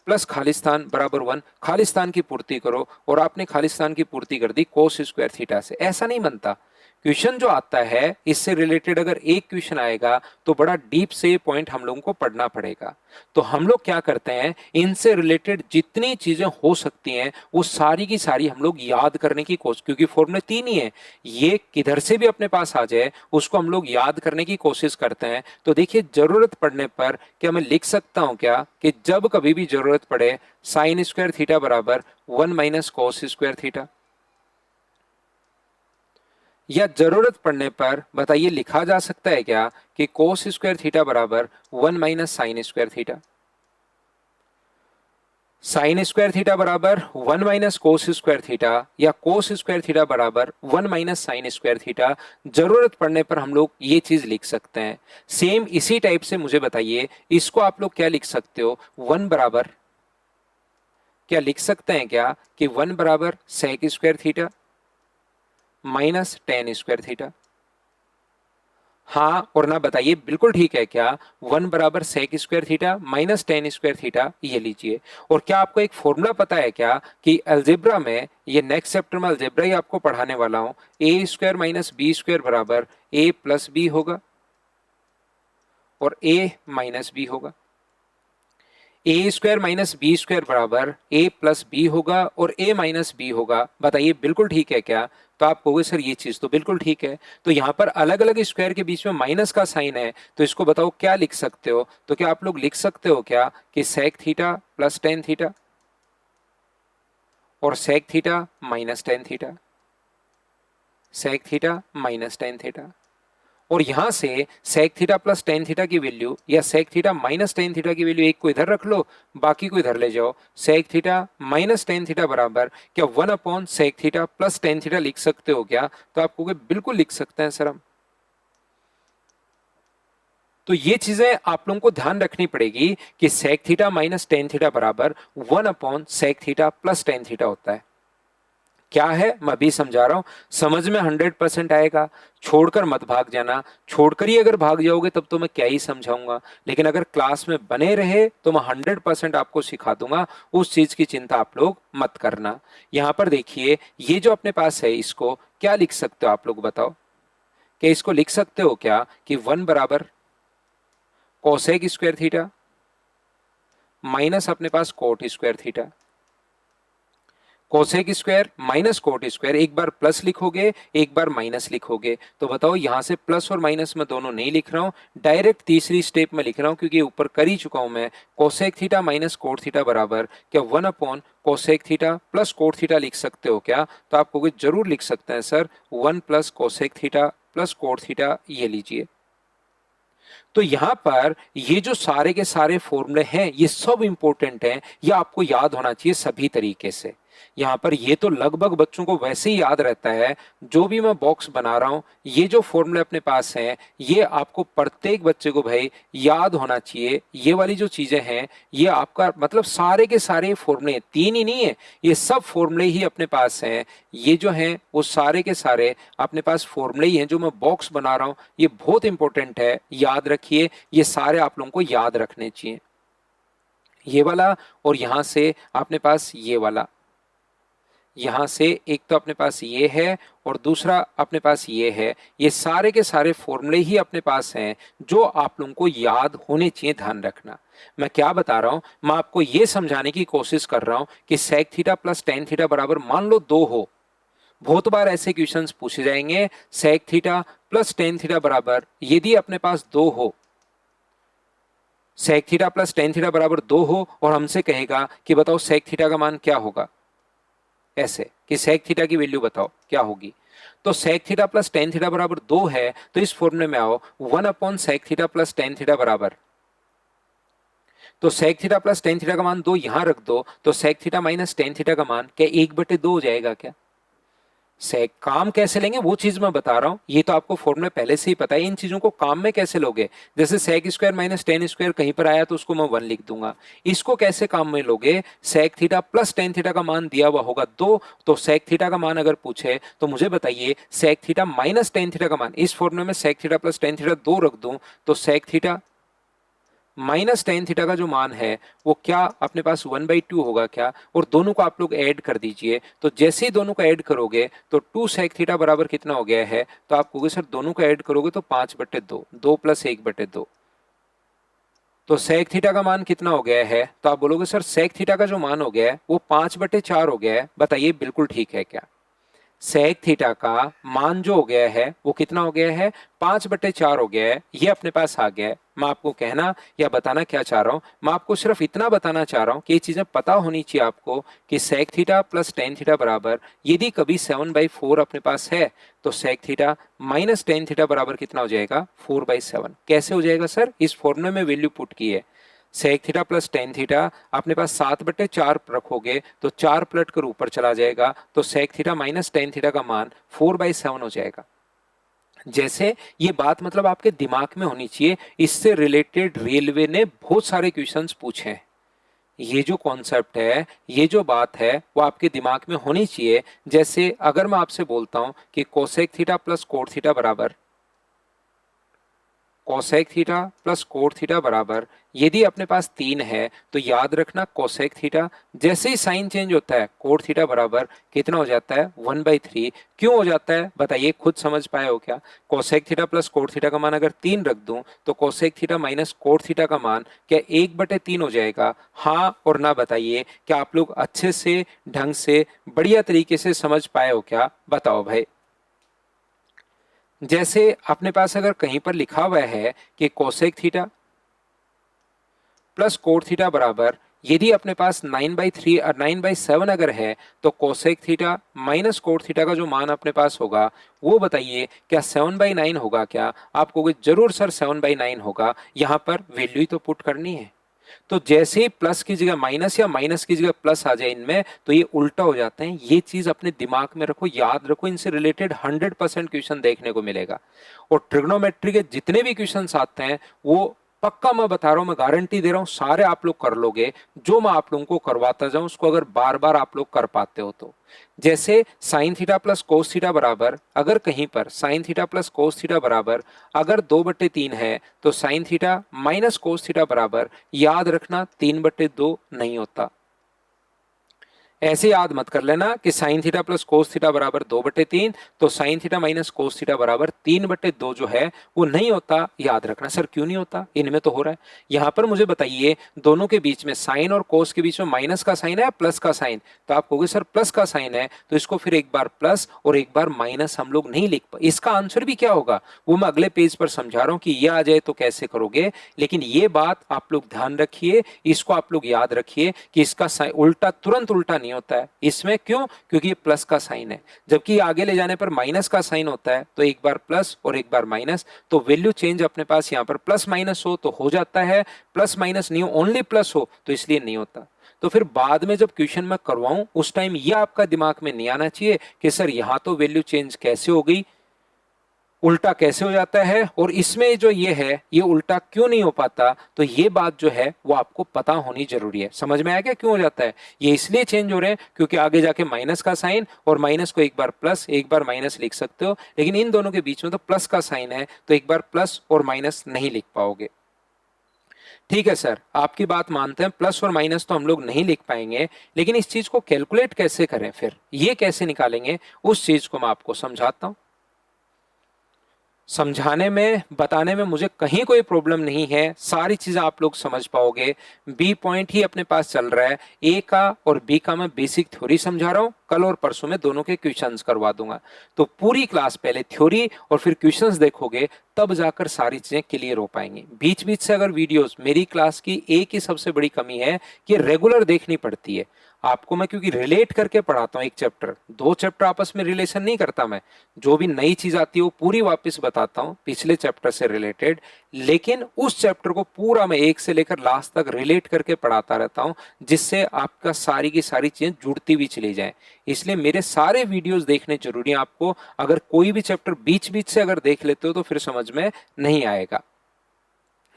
plus Khalistan बराबर 1, खालिस्तान की पूर्ति करो, और आपने खालिस्तान की पूर्ति कर दी कोस स्क्वायर थीटा से, ऐसा नहीं बनता। क्वेश्चन जो आता है इससे रिलेटेड अगर एक क्वेश्चन आएगा तो बड़ा डीप से पॉइंट हम लोगों को पढ़ना पड़ेगा। तो हम लोग क्या करते हैं, इनसे रिलेटेड जितनी चीजें हो सकती हैं वो सारी की सारी हम लोग याद करने की कोशिश, क्योंकि फॉर्मूले 3 ही है, ये किधर से भी अपने पास आ जाए उसको हम लोग याद करने की कोशिश करते हैं। तो देखिए, जरूरत पड़ने पर क्या मैं लिख सकता हूं क्या कि जब कभी भी जरूरत पड़े साइन स्क्वायर थीटा बराबर 1 माइनस कोस स्क्वायर थीटा, या जरूरत पड़ने पर बताइए लिखा जा सकता है क्या कि कोस स्क्वायर थीटा बराबर 1 minus sine square theta. Sign square theta बराबर 1 माइनस कोस स्क्वायर थीटा या कोस स्क्वायर थीटा बराबर 1 माइनस साइन स्क्वायर थीटा, जरूरत पड़ने पर हम लोग ये चीज लिख सकते हैं। सेम इसी टाइप से मुझे बताइए, इसको आप लोग क्या लिख सकते हो, 1 बराबर, क्या लिख सकते हैं क्या कि 1 बराबर sec square theta minus tan square theta. हाँ और ना बताइए, बिल्कुल ठीक है क्या, 1 बराबर sec square theta minus tan square theta, ये लीजिए। और क्या आपको एक फॉर्मूला पता है क्या कि अलजेब्रा में, ये नेक्स्ट चैप्टर में अलजेब्रा ही आपको पढ़ाने वाला हूं, ए स्क्वायर माइनस बी स्क्वायर बराबर ए प्लस बी होगा और ए माइनस बी होगा। A square minus B square बराबर ए प्लस बी होगा और ए माइनस बी होगा। बताइए बिल्कुल ठीक है क्या? तो आप कहोगे सर ये चीज तो बिल्कुल ठीक है। तो यहां पर अलग अलग स्क्वायर के बीच में माइनस का साइन है, तो इसको बताओ क्या लिख सकते हो? तो क्या आप लोग लिख सकते हो क्या कि sec theta plus tan theta और sec theta minus tan theta, sec theta minus tan theta. और यहां से sec theta plus tan theta की वैल्यू या sec theta minus tan theta की वैल्यू एक को इधर रख लो, बाकी को इधर ले जाओ। Sec theta minus tan theta बराबर क्या 1 upon sec theta plus tan theta लिख सकते हो क्या? तो आप कहोगे बिल्कुल लिख सकते हैं सर हम। तो ये चीजें आप लोगों को ध्यान रखनी पड़ेगी कि sec theta minus tan theta बराबर 1 upon sec theta plus tan theta होता है। क्या है मैं अभी समझा रहा हूं, समझ में 100% आएगा। छोड़कर मत भाग जाना, छोड़कर ही अगर भाग जाओगे तब तो मैं क्या ही समझाऊंगा। लेकिन अगर क्लास में बने रहे तो मैं 100% आपको सिखा दूंगा, उस चीज की चिंता आप लोग मत करना। यहां पर देखिए, ये जो अपने पास है, इसको क्या लिख सकते हो आप लोग बताओ? क्या इसको लिख सकते हो क्या कि 1 बराबर कोसेक स्क्वायर थीटा माइनस अपने पास cot square theta. Cosec square minus cot square, एक बार प्लस लिखोगे एक बार माइनस लिखोगे। तो बताओ, यहां से प्लस और माइनस में दोनों नहीं लिख रहा हूं, डायरेक्ट तीसरी स्टेप में लिख रहा हूं क्योंकि ऊपर कर ही चुका हूं मैं। Cosec theta minus cot theta बराबर क्या 1 upon cosec theta plus cot theta लिख सकते हो क्या? तो आप कहोगे जरूर लिख सकते हैं sir, 1 plus cosec theta plus cot theta, ये लीजिए। तो यहां पर ये जो सारे के सारे फॉर्मूले हैं, ये सब इंपॉर्टेंट हैं, ये आपको याद होना चाहिए सभी तरीके से। यहां पर ये तो लगभग बच्चों को वैसे ही याद रहता है, जो भी मैं बॉक्स बना रहा हूं, ये जो फॉर्मूले अपने पास हैं, ये आपको प्रत्येक बच्चे को भाई याद होना चाहिए। ये वाली जो चीजें हैं, ये आपका मतलब सारे के सारे फॉर्मूले, तीन ही नहीं है, ये सब फॉर्मूले ही अपने पास हैं। ये जो हैं वो सारे के सारे अपने पास फॉर्मूले ही हैं। जो मैं बॉक्स बना रहा हूं, ये बहुत इंपॉर्टेंट है, याद रखिए, ये सारे आप लोगों को याद रखने चाहिए। ये वाला, और यहां से अपने पास ये वाला, यहां से एक तो अपने पास ये है और दूसरा अपने पास ये है। ये सारे के सारे फॉर्मूले ही अपने पास हैं, जो आप लोगों को याद होने चाहिए, ध्यान रखना। मैं क्या बता रहा हूं, मैं आपको ये समझाने की कोशिश कर रहा हूं कि sec theta plus tan theta बराबर मान लो 2 हो। बहुत बार ऐसे क्वेश्चंस पूछे जाएंगे, sec theta plus tan theta बराबर यदि अपने पास 2 हो, sec theta plus tan theta बराबर 2 हो और हमसे कहेगा कि बताओ सेक थीटा का मान क्या होगा, ऐसे कि सेक थीटा की वैल्यू बताओ क्या होगी। तो sec theta plus tan theta बराबर 2 है, तो इस फॉर्मूले में आओ, 1 upon sec theta plus tan theta बराबर, तो sec theta plus tan theta का मान 2 यहां रख दो, तो sec theta minus tan theta का मान क्या 1/2 हो जाएगा क्या? से काम कैसे लेंगे वो चीज मैं बता रहा हूं, ये तो आपको फॉर्मूला पहले से ही पता है। इन चीजों को काम में कैसे लोगे, जैसे sec square minus tan square कहीं पर आया तो उसको मैं 1 लिख दूंगा। इसको कैसे काम में लोगे, sec theta plus tan theta का मान दिया हुआ होगा 2, तो सेक थीटा का मान अगर पूछे तो मुझे बताइए sec theta minus tan theta का मान, इस फॉर्मूले में sec theta plus tan theta 2 रख दूं, तो sec theta minus tan theta का जो मान है वो क्या अपने पास 1/2 होगा क्या? और दोनों को आप लोग ऐड कर दीजिए, तो जैसे ही दोनों को ऐड करोगे तो 2 सेक थीटा बराबर कितना हो गया है? तो आप कहोगे सर दोनों को ऐड करोगे तो 5/2, 2 प्लस 1/2, तो सेक थीटा का मान कितना हो गया है? तो आप बोलोगे सर सेक थीटा का जो मान हो गया है वो 5/4 हो गया है। बताइए बिल्कुल ठीक है क्या? सेक थीटा का मान जो हो गया है वो कितना हो गया है? 5/4 हो गया है, ये अपने पास आ गया है। मैं आपको कहना या बताना क्या चाह रहा हूं, मैं आपको सिर्फ इतना बताना चाह रहा हूं कि ये चीजें पता होनी चाहिए आपको कि sec theta plus tan theta बराबर यदि कभी 7/4 अपने पास है, तो sec theta minus tan theta बराबर कितना हो जाएगा? 4/7। कैसे हो जाएगा सर? इस फॉर्मूले में वैल्यू पुट की है, sec theta plus tan theta अपने पास 7/4 रखोगे तो 4 पलट कर ऊपर चला जाएगा, तो sec theta minus tan theta का मान 4/7 हो जाएगा। जैसे ये बात मतलब आपके दिमाग में होनी चाहिए, इससे रिलेटेड रेलवे ने बहुत सारे क्वेश्चंस पूछे हैं। ये जो कॉन्सेप्ट है, ये जो बात है, वो आपके दिमाग में होनी चाहिए। जैसे अगर मैं आपसे बोलता हूं कि cosec theta plus cot theta बराबर cosec theta plus cot theta बराबर, यदि अपने पास 3 है तो याद रखना कोसेक थीटा जैसे ही साइन चेंज होता है कोट थीटा बराबर कितना हो जाता है 1/3। क्यों हो जाता है बताइए, खुद समझ पाए हो क्या? Cosec theta plus cot theta का मान अगर 3 रख दूं तो cosec theta minus cot theta का मान क्या 1/3 हो जाएगा? हाँ और ना बताइए, क्या आप लोग अच्छे से ढंग से बढ़िया तरीके से समझ पाए हो क्या? बताओ भाई। जैसे अपने पास अगर कहीं पर लिखा हुआ है कि cosec theta plus cot theta बराबर, यदि अपने पास 9/3 और 9/7 अगर है तो cosec theta minus cot theta का जो मान अपने पास होगा वो बताइए क्या 7/9 होगा क्या? आप कहोगे जरूर सर 7/9 होगा, यहां पर वैल्यू ही तो पुट करनी है। तो जैसे ही प्लस की जगह माइनस या माइनस की जगह प्लस आ जाए इनमें, तो ये उल्टा हो जाते हैं। ये चीज अपने दिमाग में रखो, याद रखो, इनसे रिलेटेड 100% क्वेश्चन देखने को मिलेगा। और ट्रिग्नोमेट्री के जितने भी क्वेश्चन आते हैं वो पक्का मैं बता रहा हूं, मैं गारंटी दे रहा हूं सारे आप लोग कर लोगे। जो मैं आप लोगों को करवाता जाऊं उसको अगर बार बार आप लोग कर पाते हो तो। जैसे sign theta plus cos theta बराबर, अगर कहीं पर sign theta plus cos theta बराबर अगर 2/3 है तो sign theta minus cos theta बराबर, याद रखना 3/2 नहीं होता। ऐसे याद मत कर लेना कि sign theta plus cos theta बराबर 2/3, तो sign theta minus cos theta बराबर 3/2 जो है वो नहीं होता। याद रखना सर क्यों नहीं होता, इनमें तो हो रहा है। यहां पर मुझे बताइए दोनों के बीच में साइन और कोस के बीच में माइनस का साइन है या प्लस का साइन? तो आप कहोगे सर प्लस का साइन है, तो इसको फिर एक बार प्लस और एक बार माइनस हम लोग नहीं लिख पाए। इसका आंसर भी क्या होगा वो मैं अगले पेज पर समझा रहा हूं कि ये आ जाए तो कैसे करोगे। लेकिन ये बात आप लोग ध्यान रखिए, इसको आप लोग याद रखिए कि इसका उल्टा तुरंत उल्टा नहीं होता है इसमें। क्यों? क्योंकि ये प्लस का साइन है, जबकि आगे ले जाने पर माइनस का साइन होता है। तो एक बार प्लस और एक बार माइनस, तो वैल्यू चेंज अपने पास यहां पर प्लस माइनस हो तो हो जाता है, प्लस माइनस नहीं हो ओनली प्लस हो तो इसलिए नहीं होता। तो फिर बाद में जब क्वेश्चन मैं करवाऊं उस टाइम ये आपका दिमाग में नहीं आना चाहिए कि सर यहां तो वैल्यू चेंज कैसे हो गई, उल्टा कैसे हो जाता है, और इसमें जो ये है ये उल्टा क्यों नहीं हो पाता। तो ये बात जो है वो आपको पता होनी जरूरी है। समझ में आया क्या क्यों हो जाता है? ये इसलिए चेंज हो रहे हैं क्योंकि आगे जाके माइनस का साइन, और माइनस को एक बार प्लस एक बार माइनस लिख सकते हो, लेकिन इन दोनों के बीच में तो प्लस का साइन है तो एक बार प्लस और माइनस नहीं लिख पाओगे। ठीक है सर, आपकी बात मानते हैं, प्लस और माइनस तो हम लोग नहीं लिख पाएंगे, लेकिन इस चीज को कैलकुलेट कैसे करें, फिर ये कैसे निकालेंगे उस चीज को मैं आपको समझाता हूं। समझाने में बताने में मुझे कहीं कोई प्रॉब्लम नहीं है, सारी चीजें आप लोग समझ पाओगे। बी पॉइंट ही अपने पास चल रहा है, ए का और बी का मैं बेसिक थ्योरी समझा रहा हूं, कल और परसों में दोनों के क्वेश्चंस करवा दूंगा। तो पूरी क्लास पहले थ्योरी और फिर क्वेश्चंस देखोगे तब जाकर सारी चीजें क्लियर हो पाएंगी। बीच बीच से अगर वीडियोस, मेरी क्लास की एक ही सबसे बड़ी कमी है कि रेगुलर देखनी पड़ती है आपको। मैं क्योंकि रिलेट करके पढ़ाता हूं, एक चैप्टर दो चैप्टर आपस में रिलेशन नहीं करता मैं, जो भी नई चीज आती है वो पूरी वापस बताता हूं पिछले चैप्टर से रिलेटेड, लेकिन उस चैप्टर को पूरा मैं एक से लेकर लास्ट तक रिलेट करके पढ़ाता रहता हूं, जिससे आपका सारी की सारी चीजें जुड़ती भी चली जाए। इसलिए मेरे सारे वीडियोस देखने जरूरी है आपको। अगर कोई भी चैप्टर बीच बीच से अगर देख लेते हो तो फिर समझ में नहीं आएगा।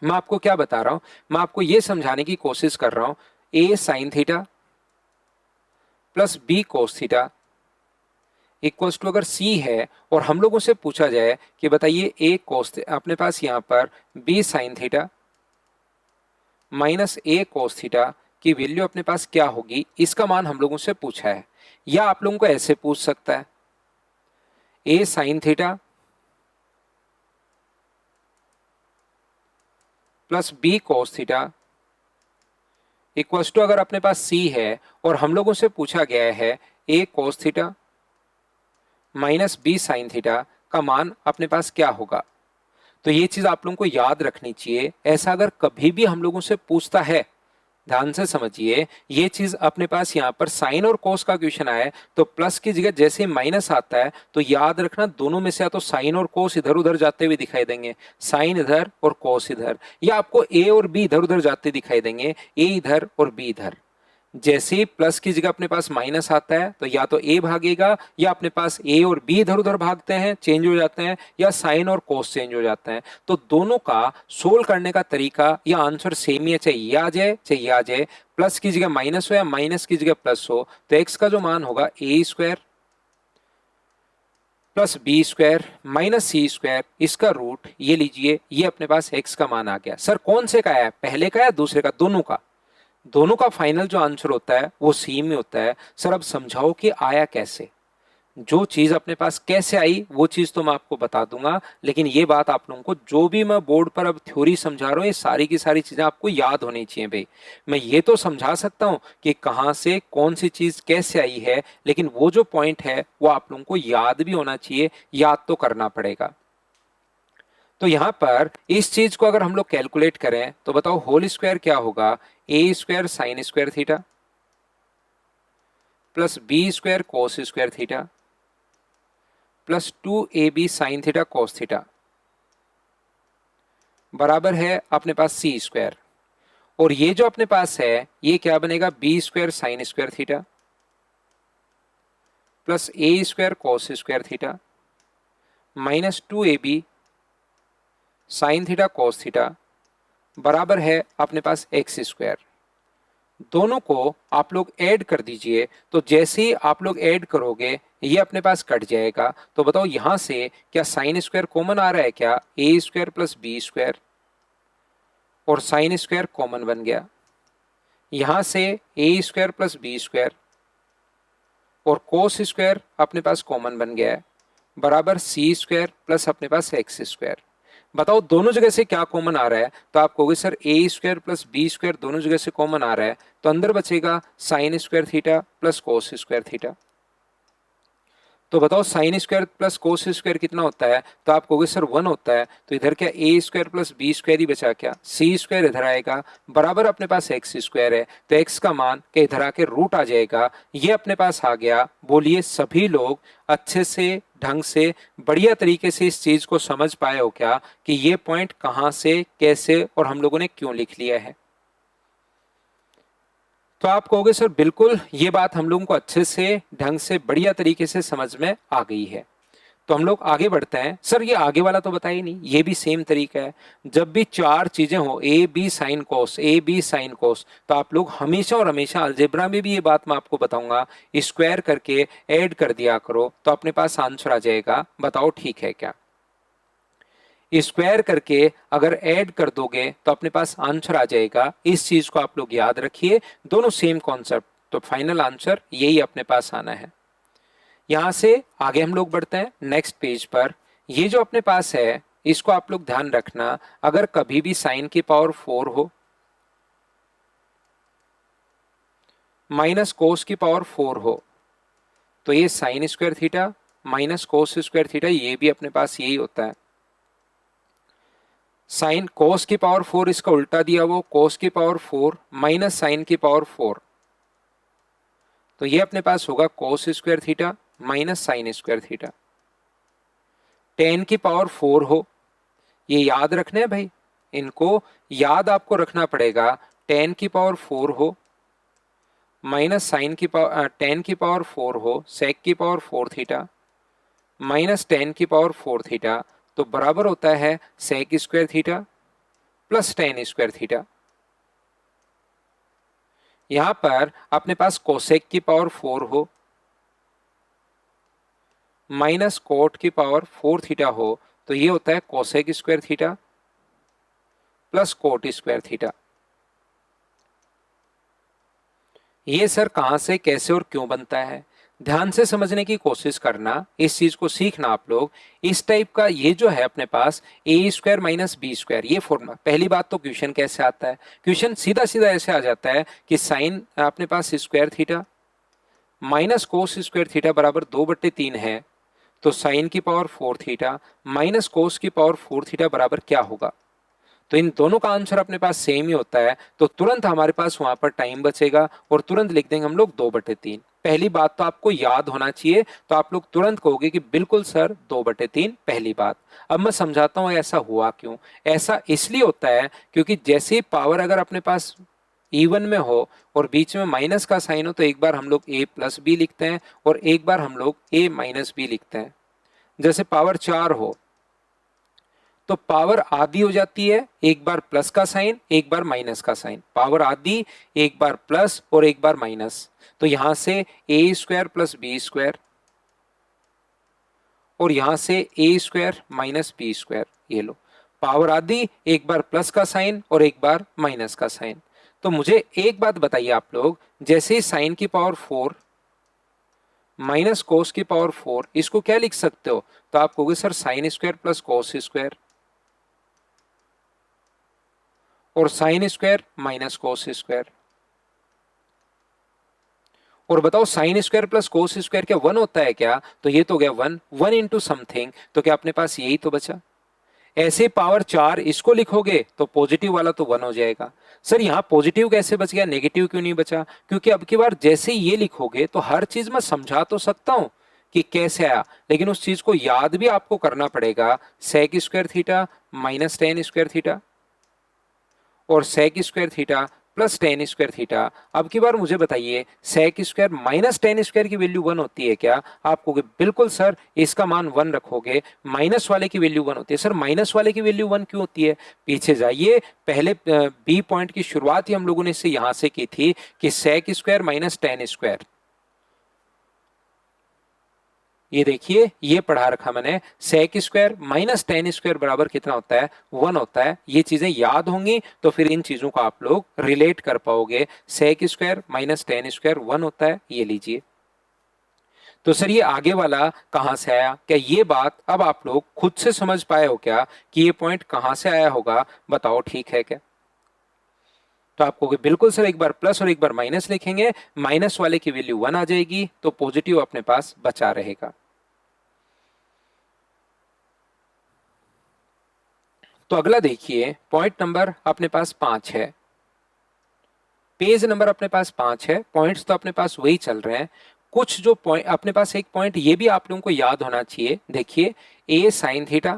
मैं आपको क्या बता रहा हूं, मैं आपको यह समझाने की कोशिश कर रहा हूं, A sine theta plus B cos theta equals to, अगर सी है और हम लोगों से पूछा जाए कि बताइए ए कोस, अपने पास यहां पर बी साइन थीटा माइनस ए कोस थीटा की वैल्यू अपने पास क्या होगी, इसका मान हम लोगों से पूछा है। या आप लोगों को ऐसे पूछ सकता है, A sine theta plus B cos theta equals to, अगर अपने पास सी है और हम लोगों से पूछा गया है A cos theta minus B sine theta का मान अपने पास क्या होगा। तो ये चीज आप लोगों को याद रखनी चाहिए। ऐसा अगर कभी भी हम लोगों से पूछता है ध्यान से समझिए, ये चीज अपने पास यहाँ पर साइन और कोस का क्वेश्चन आया है, तो प्लस की जगह जैसे ही माइनस आता है तो याद रखना दोनों में से या तो साइन और कोस इधर उधर जाते हुए दिखाई देंगे, साइन इधर और कोस इधर, या आपको ए और बी इधर उधर जाते दिखाई देंगे, ए इधर और बी इधर। जैसे ही प्लस की जगह अपने पास माइनस आता है तो या तो ए भागेगा, या अपने पास ए और बी इधर उधर भागते हैं, चेंज हो जाते हैं, या साइन और कोस चेंज हो जाते हैं। तो दोनों का सोल्व करने का तरीका या आंसर सेम ही है, चाहे ये आ जाए चाहे ये आ जाए। प्लस की जगह माइनस हो या माइनस की जगह प्लस हो, तो एक्स का जो मान होगा A square plus B square minus C square, इसका रूट ये लीजिए, ये अपने पास एक्स का मान आ गया। सर कौन से का है, पहले का या दूसरे का? दोनों का। दोनों का फाइनल जो आंसर होता है वो सेम ही होता है। सर अब समझाओ कि आया कैसे। जो चीज अपने पास कैसे आई वो चीज तो मैं आपको बता दूंगा, लेकिन ये बात आप लोगों को जो भी मैं बोर्ड पर अब थ्योरी समझा रहा हूं ये सारी की सारी चीजें आपको याद होनी चाहिए भाई। मैं ये तो समझा सकता हूं कि कहां से कौन सी चीज कैसे आई है, लेकिन वो जो पॉइंट है वो आप लोगों को याद भी होना चाहिए, याद तो करना पड़ेगा। तो यहां पर इस चीज को अगर हम लोग कैलकुलेट करें तो बताओ होल स्क्वायर क्या होगा, A square sine square theta plus B square cos square theta plus 2ab sine theta cos theta बराबर है अपने पास सी स्क्वायर। और ये जो अपने पास है ये क्या बनेगा, B square sine square theta plus A square cos square theta minus 2ab sine theta cos theta बराबर है अपने पास एक्स स्क्वायर। दोनों को आप लोग ऐड कर दीजिए, तो जैसे ही आप लोग ऐड करोगे ये अपने पास कट जाएगा। तो बताओ यहां से क्या साइन स्क्वायर कॉमन आ रहा है क्या, ए स्क्वायर प्लस बी स्क्वायर और साइन स्क्वायर कॉमन बन गया। यहां से ए स्क्वायर प्लस बी स्क्वायर और कोस स्क्वायर अपने पास कॉमन बन गया है, बराबर सी स्क्वायर प्लस अपने पास एक्स स्क्वायर। बताओ दोनों जगह से क्या कॉमन आ रहा है, तो आप कहोगे सर ए स्क्वायर प्लस बी स्क्वायर दोनों जगह से कॉमन आ रहा है, तो अंदर बचेगा sign square theta plus cos square theta. तो बताओ sine square plus cos square कितना होता है, तो आप कहोगे सर 1 होता है, तो इधर क्या ए स्क्वायर प्लस बी स्क्वायर ही बचा, क्या सी स्क्वायर इधर आएगा, बराबर अपने पास एक्स स्क्वायर है, तो एक्स का मान के इधर आके रूट आ जाएगा, ये अपने पास आ गया। बोलिए सभी लोग अच्छे से ढंग से बढ़िया तरीके से इस चीज को समझ पाए हो क्या कि ये पॉइंट कहां से कैसे और हम लोगों ने क्यों लिख लिया है? तो आप कहोगे सर बिल्कुल ये बात हम लोगों को अच्छे से ढंग से बढ़िया तरीके से समझ में आ गई है। तो हम लोग आगे बढ़ते हैं। सर ये आगे वाला तो बताया ही नहीं, ये भी सेम तरीका है। जब भी चार चीजें हो A B sine cos A B sine cos, तो आप लोग हमेशा और हमेशा अलजेब्रा में भी ये बात मैं आपको बताऊंगा, स्क्वायर करके ऐड कर दिया करो तो अपने पास आंसर आ जाएगा। बताओ ठीक है क्या? स्क्वायर करके अगर ऐड कर दोगे तो अपने पास आंसर आ जाएगा। इस चीज को आप लोग याद रखिए, दोनों सेम कॉन्सेप्ट, तो फाइनल आंसर यही अपने पास आना है। यहां से आगे हम लोग बढ़ते हैं नेक्स्ट पेज पर। ये जो अपने पास है इसको आप लोग ध्यान रखना, अगर कभी भी साइन की पावर 4 हो माइनस कोस की पावर 4 हो, तो ये sign square theta minus cos square theta ये भी अपने पास यही होता है। साइन कोस की पावर 4 इसका उल्टा दिया, वो कोस की पावर 4 माइनस साइन की पावर 4, तो ये अपने पास होगा कोस square theta minus sine square theta. Ten की पावर 4 हो, ये याद रखना है भाई, इनको याद आपको रखना पड़ेगा। टेन की पावर 4 हो माइनस साइन की पावर टेन की पावर 4 हो सेक की पावर 4 थीटा माइनस टेन की पावर 4 थीटा, तो बराबर होता है sec square theta plus tan square theta. यहां पर अपने पास कोसेक की पावर 4 हो माइनस कोट की पावर 4 थीटा हो, तो ये होता है cosec square theta plus cot square theta. ये सर कहां से कैसे और क्यों बनता है, ध्यान से समझने की कोशिश करना, इस चीज को सीखना आप लोग। इस टाइप का ये जो है अपने पास ए स्क्वायर माइनस बी स्क्वायर ये फॉर्मूला, पहली बात तो क्वेश्चन कैसे आता है, क्वेश्चन सीधा सीधा ऐसे आ जाता है कि साइन अपने पास square theta minus cos square theta बराबर 2/3 है, तो साइन की पावर 4 थीटा माइनस कोस की पावर 4 थीटा बराबर क्या होगा, तो इन दोनों का आंसर अपने पास सेम ही होता है, तो तुरंत हमारे पास वहां पर टाइम बचेगा और तुरंत लिख देंगे हम लोग 2/3। पहली बात तो आपको याद होना चाहिए, तो आप लोग तुरंत कहोगे कि बिल्कुल सर 2/3 पहली बात। अब मैं समझाता हूं ऐसा हुआ क्यों। ऐसा इसलिए होता है क्योंकि जैसे ही पावर अगर अपने पास इवन में हो और बीच में माइनस का साइन हो, तो एक बार हम लोग a प्लस बी लिखते हैं और एक बार हम लोग a माइनस बी लिखते हैं। जैसे पावर 4 हो तो पावर आधी हो जाती है, एक बार प्लस का साइन एक बार माइनस का साइन, पावर आधी एक बार प्लस और एक बार माइनस। तो यहां से ए स्क्वायर प्लस बी स्क्वायर और यहां से ए स्क्वायर माइनस बी स्क्वायर। ये लो, पावर आधी एक बार प्लस का साइन और एक बार माइनस का साइन। तो मुझे एक बात बताइए आप लोग, जैसे साइन की पावर 4 माइनस कोस की पावर 4, इसको क्या लिख सकते हो? तो आप कहोगे sir sine square plus cos square और sine square minus cos square. और बताओ sine square plus cos square क्या 1 होता है क्या? तो ये तो गया 1, 1 इंटू समथिंग, तो क्या अपने पास यही तो बचा। ऐसे पावर 4 इसको लिखोगे तो पॉजिटिव वाला तो 1 हो जाएगा। सर यहां पॉजिटिव कैसे बच गया, नेगेटिव क्यों नहीं बचा? क्योंकि अब की बार जैसे ये लिखोगे तो हर चीज मैं समझा तो सकता हूं कि कैसे आया, लेकिन उस चीज को याद भी आपको करना पड़ेगा। Sec square theta minus tan square theta और sec square theta plus tan square theta. अब की बार मुझे बताइए, sec square minus tan square की वैल्यू 1 होती है क्या? आप कहोगे बिल्कुल सर, इसका मान 1 रखोगे, माइनस वाले की वैल्यू 1 होती है। सर माइनस वाले की वैल्यू 1 क्यों होती है? पीछे जाइए, पहले बी पॉइंट की शुरुआत ही हम लोगों ने इससे यहां से की थी कि sec square minus tan square. ये देखिए, ये पढ़ा रखा मैंने, sec square minus tan square बराबर कितना होता है? 1 होता है। ये चीजें याद होंगी तो फिर इन चीजों को आप लोग रिलेट कर पाओगे। Sec square minus tan square 1 होता है, ये लीजिए। तो सर ये आगे वाला कहां से आया? क्या ये बात अब आप लोग खुद से समझ पाए हो क्या कि ये पॉइंट कहां से आया होगा? बताओ ठीक है क्या? तो आप कहोगे बिल्कुल सर, एक बार प्लस और एक बार माइनस लिखेंगे, माइनस वाले की वैल्यू 1 आ जाएगी तो पॉजिटिव अपने पास बचा रहेगा। तो अगला देखिए, पॉइंट नंबर अपने पास 5 है, पेज नंबर अपने पास 5 है, पॉइंट्स तो अपने पास वही चल रहे हैं। कुछ जो पॉइंट अपने पास, एक पॉइंट ये भी आप लोगों को याद होना चाहिए। देखिए, A sine theta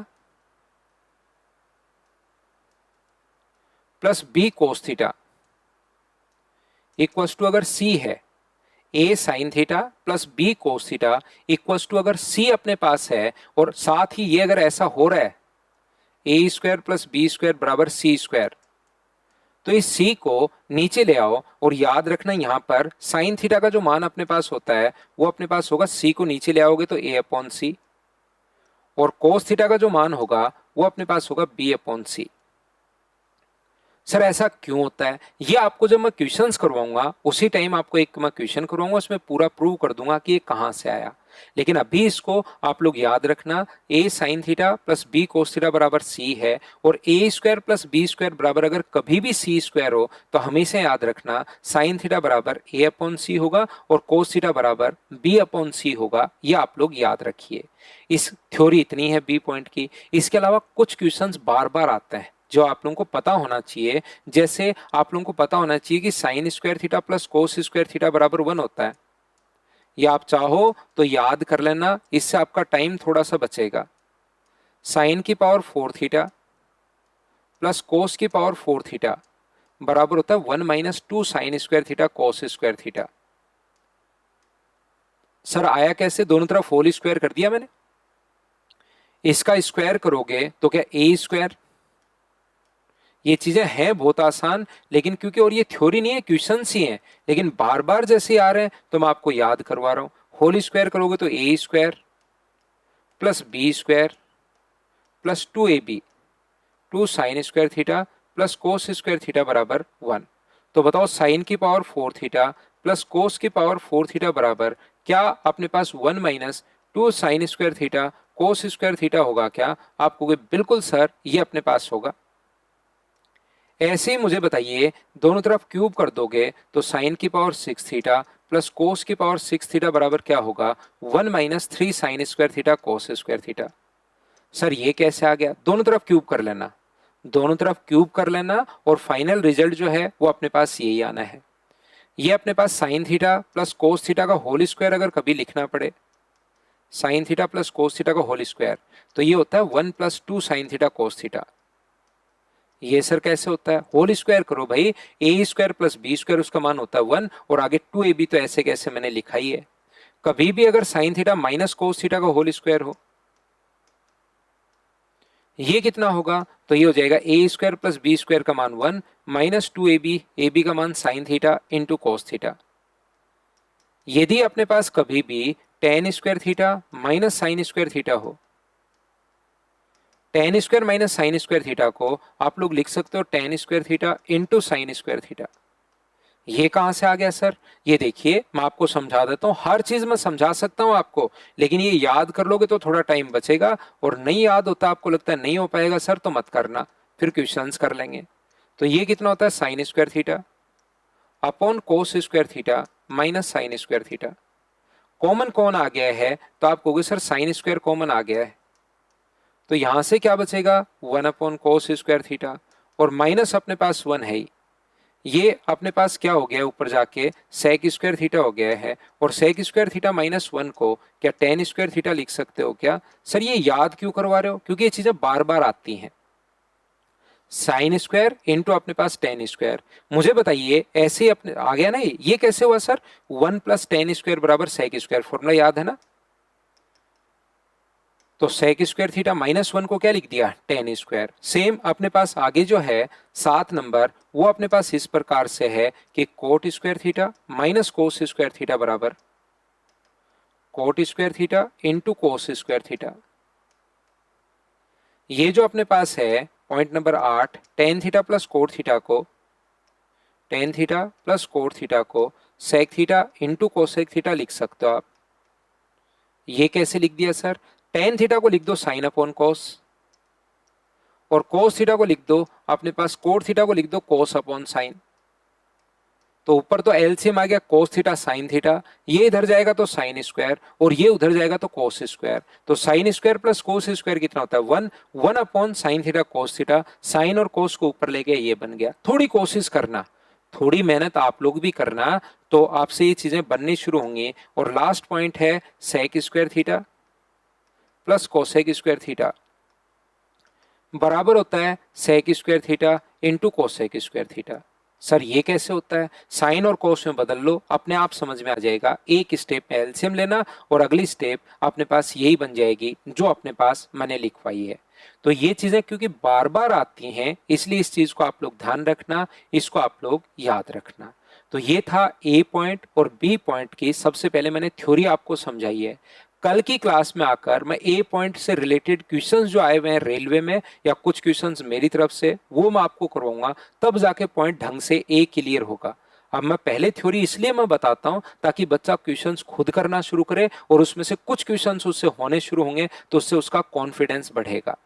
plus B cos theta equals to, अगर सी है, A sine theta plus B cos theta equals to, अगर सी अपने पास है और साथ ही ये अगर ऐसा हो रहा है, ए स्क्वायर प्लस बी स्क्वायर बराबर सी स्क्वायर, तो इस c को नीचे ले आओ और याद रखना यहां पर साइन थीटा का जो मान अपने पास होता है वो अपने पास होगा, c को नीचे ले आओगे तो a अपॉन सी, और कोस थीटा का जो मान होगा वो अपने पास होगा b अपॉन सी। सर ऐसा क्यों होता है? ये आपको जब मैं क्वेश्चंस करवाऊंगा उसी टाइम आपको एक मैं क्वेश्चन करवाऊंगा, उसमें पूरा प्रूव कर दूंगा कि ये कहां से आया। लेकिन अभी इसको आप लोग याद रखना, a sign theta plus b cos theta बराबर c है, और a square plus b square बराबर अगर कभी भी c स्क्वायर हो तो हमेशा याद रखना साइन थीटा बराबर a अपॉन सी होगा और कोस थीटा बराबर b अपॉन सी होगा। ये आप लोग याद रखिए। इस थ्योरी इतनी है बी पॉइंट की। इसके अलावा कुछ क्वेश्चंस बार बार आते हैं जो आप लोगों को पता होना चाहिए। जैसे आप लोगों को पता होना चाहिए कि sign square theta plus cos square theta बराबर 1 होता है। या आप चाहो तो याद कर लेना, इससे आपका टाइम थोड़ा सा बचेगा। साइन की पावर 4 थीटा प्लस कोस की पावर 4 थीटा बराबर होता है 1 minus 2 sine square theta cos square theta. Sir आया कैसे? दोनों तरफ होल स्क्वायर कर दिया मैंने। इसका स्क्वायर करोगे तो क्या ए स्क्वायर, ये चीजें हैं बहुत आसान, लेकिन क्योंकि और ये थ्योरी नहीं है, क्वेश्चन ही हैं, लेकिन बार बार जैसे आ रहे हैं तो मैं आपको याद करवा रहा हूं। होल स्क्वायर करोगे तो A square plus B square plus 2ab, 2 sine square theta plus cos square theta बराबर 1। तो बताओ साइन की पावर 4 थीटा प्लस कोस की पावर 4 थीटा बराबर क्या अपने पास 1 minus 2 sine square theta cos square theta होगा क्या? आप कहोगे बिल्कुल सर, ये अपने पास होगा। ऐसे ही मुझे बताइए, दोनों तरफ क्यूब कर दोगे तो साइन की पावर 6 थीटा प्लस कोस की पावर 6 थीटा बराबर क्या होगा? 1 minus 3 sign square theta cos square theta. Sir ये कैसे आ गया? दोनों तरफ क्यूब कर लेना, दोनों तरफ क्यूब कर लेना और फाइनल रिजल्ट जो है वो अपने पास यही आना है। ये अपने पास sine theta plus cos theta का होल स्क्वायर अगर कभी लिखना पड़े, sine theta plus cos theta का होल स्क्वायर, तो ये होता है 1+2 साइन थीटा कोस थीटा। ये सर कैसे होता है? होल स्क्वायर करो भाई, A square plus B square उसका मान होता है 1 और आगे 2ab, तो ऐसे कैसे मैंने लिखा ही है। कभी भी अगर sine theta minus cos theta का होल स्क्वायर हो, ये कितना होगा? तो ये हो जाएगा A square plus B square का मान 1 माइनस 2ab, ab का मान sine theta into cos theta. यदि अपने पास कभी भी tan square theta minus sine square theta हो, tan square minus sine square theta को आप लोग लिख सकते हो tan square theta into sine square theta. ये कहां से आ गया सर? ये देखिए मैं आपको समझा देता हूं, हर चीज मैं समझा सकता हूं आपको, लेकिन ये याद कर लोगे तो थोड़ा टाइम बचेगा, और नहीं याद होता, आपको लगता है नहीं हो पाएगा सर, तो मत करना, फिर क्वेश्चंस कर लेंगे। तो ये कितना होता है? साइन स्क्वायर थीटा अपॉन कोस square theta minus sine square theta. Common कौन आ गया है? तो आप कहोगे सर साइन स्क्वायर कॉमन आ गया है, तो यहां से क्या बचेगा? 1 अपॉन कोस स्क्वायर थीटा, और माइनस अपने पास 1 है ही, ये अपने पास क्या हो गया ऊपर जाके? सेक स्क्वायर थीटा हो गया है। और सेक स्क्वायर थीटा माइनस 1 को क्या टेन स्क्वायर थीटा लिख सकते हो क्या? सर ये याद क्यों करवा रहे हो? क्योंकि ये चीजें बार बार आती हैं। साइन स्क्वायर इंटू अपने पास टेन स्क्वायर, मुझे बताइए ऐसे ही अपने आ गया ना, ये कैसे हुआ सर? 1+10² बराबर सेक स्क्वायर, फॉर्मूला याद है ना? तो सेक स्क्वायर थीटा माइनस 1 को क्या लिख दिया? Ten square. सेम अपने पास आगे जो है 7 नंबर, वो अपने पास इस प्रकार से है कि cot square theta minus cos square theta बराबर cot square theta into cos square theta. ये जो अपने पास है point number 8, tan theta plus cot theta को, tan theta plus cot theta को sec theta into cosec theta लिख सकते हो आप। ये कैसे लिख दिया सर? टेन थीटा को लिख दो साइन अपॉन कोस, और कोस थीटा को लिख दो अपने पास, कोट थीटा को लिख दो कोस अपॉन साइन। तो ऊपर तो एलसीएम आ गया कोस थीटा साइन थीटा, ये इधर जाएगा तो साइन स्क्वायर, और ये उधर जाएगा तो कोस स्क्वायर। तो sine square plus cos square कितना होता है? 1, 1 upon sine theta cos theta, sine और कोस को ऊपर ले गया, ये बन गया। थोड़ी कोशिश करना, थोड़ी मेहनत आप लोग भी करना, तो आपसे ये चीजें बननी शुरू होंगी। और लास्ट पॉइंट है sec square theta plus cosec square theta बराबर होता है sec square theta into cosec square theta. Sir ये कैसे होता है? साइन और कोस में बदल लो, अपने आप समझ में आ जाएगा। एक स्टेप में एलसीएम लेना और अगली स्टेप अपने पास यही बन जाएगी जो अपने पास मैंने लिखवाई है। तो ये चीजें क्योंकि बार बार आती हैं, इसलिए इस चीज को आप लोग ध्यान रखना, इसको आप लोग याद रखना। तो ये था ए पॉइंट और बी पॉइंट की सबसे पहले मैंने थ्योरी आपको समझाई है। कल की क्लास में आकर मैं ए पॉइंट से रिलेटेड क्वेश्चंस जो आए हुए हैं रेलवे में, या कुछ क्वेश्चंस मेरी तरफ से, वो मैं आपको करवाऊंगा, तब जाके पॉइंट ढंग से ए क्लियर होगा। अब मैं पहले थ्योरी इसलिए मैं बताता हूं ताकि बच्चा क्वेश्चंस खुद करना शुरू करे, और उसमें से कुछ क्वेश्चंस उससे होने शुरू होंगे तो उससे उसका कॉन्फिडेंस बढ़ेगा।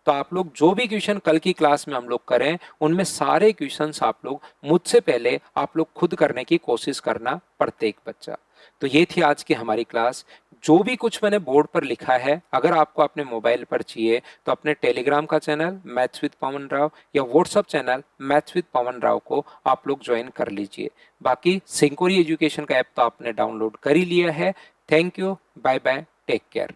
तो आप लोग जो भी क्वेश्चन कल की क्लास में हम लोग करें, उनमें सारे क्वेश्चंस आप लोग मुझसे पहले आप लोग खुद करने की कोशिश करना, प्रत्येक बच्चा। तो ये थी आज की हमारी क्लास। जो भी कुछ मैंने बोर्ड पर लिखा है, अगर आपको अपने मोबाइल पर चाहिए तो अपने टेलीग्राम का चैनल मैथ्स विद पवन राव या व्हाट्सएप चैनल मैथ्स विद पवन राव को आप लोग ज्वाइन कर लीजिए। बाकी सिंकोरी एजुकेशन का ऐप तो आपने डाउनलोड कर ही लिया है। Thank you, bye bye, take care.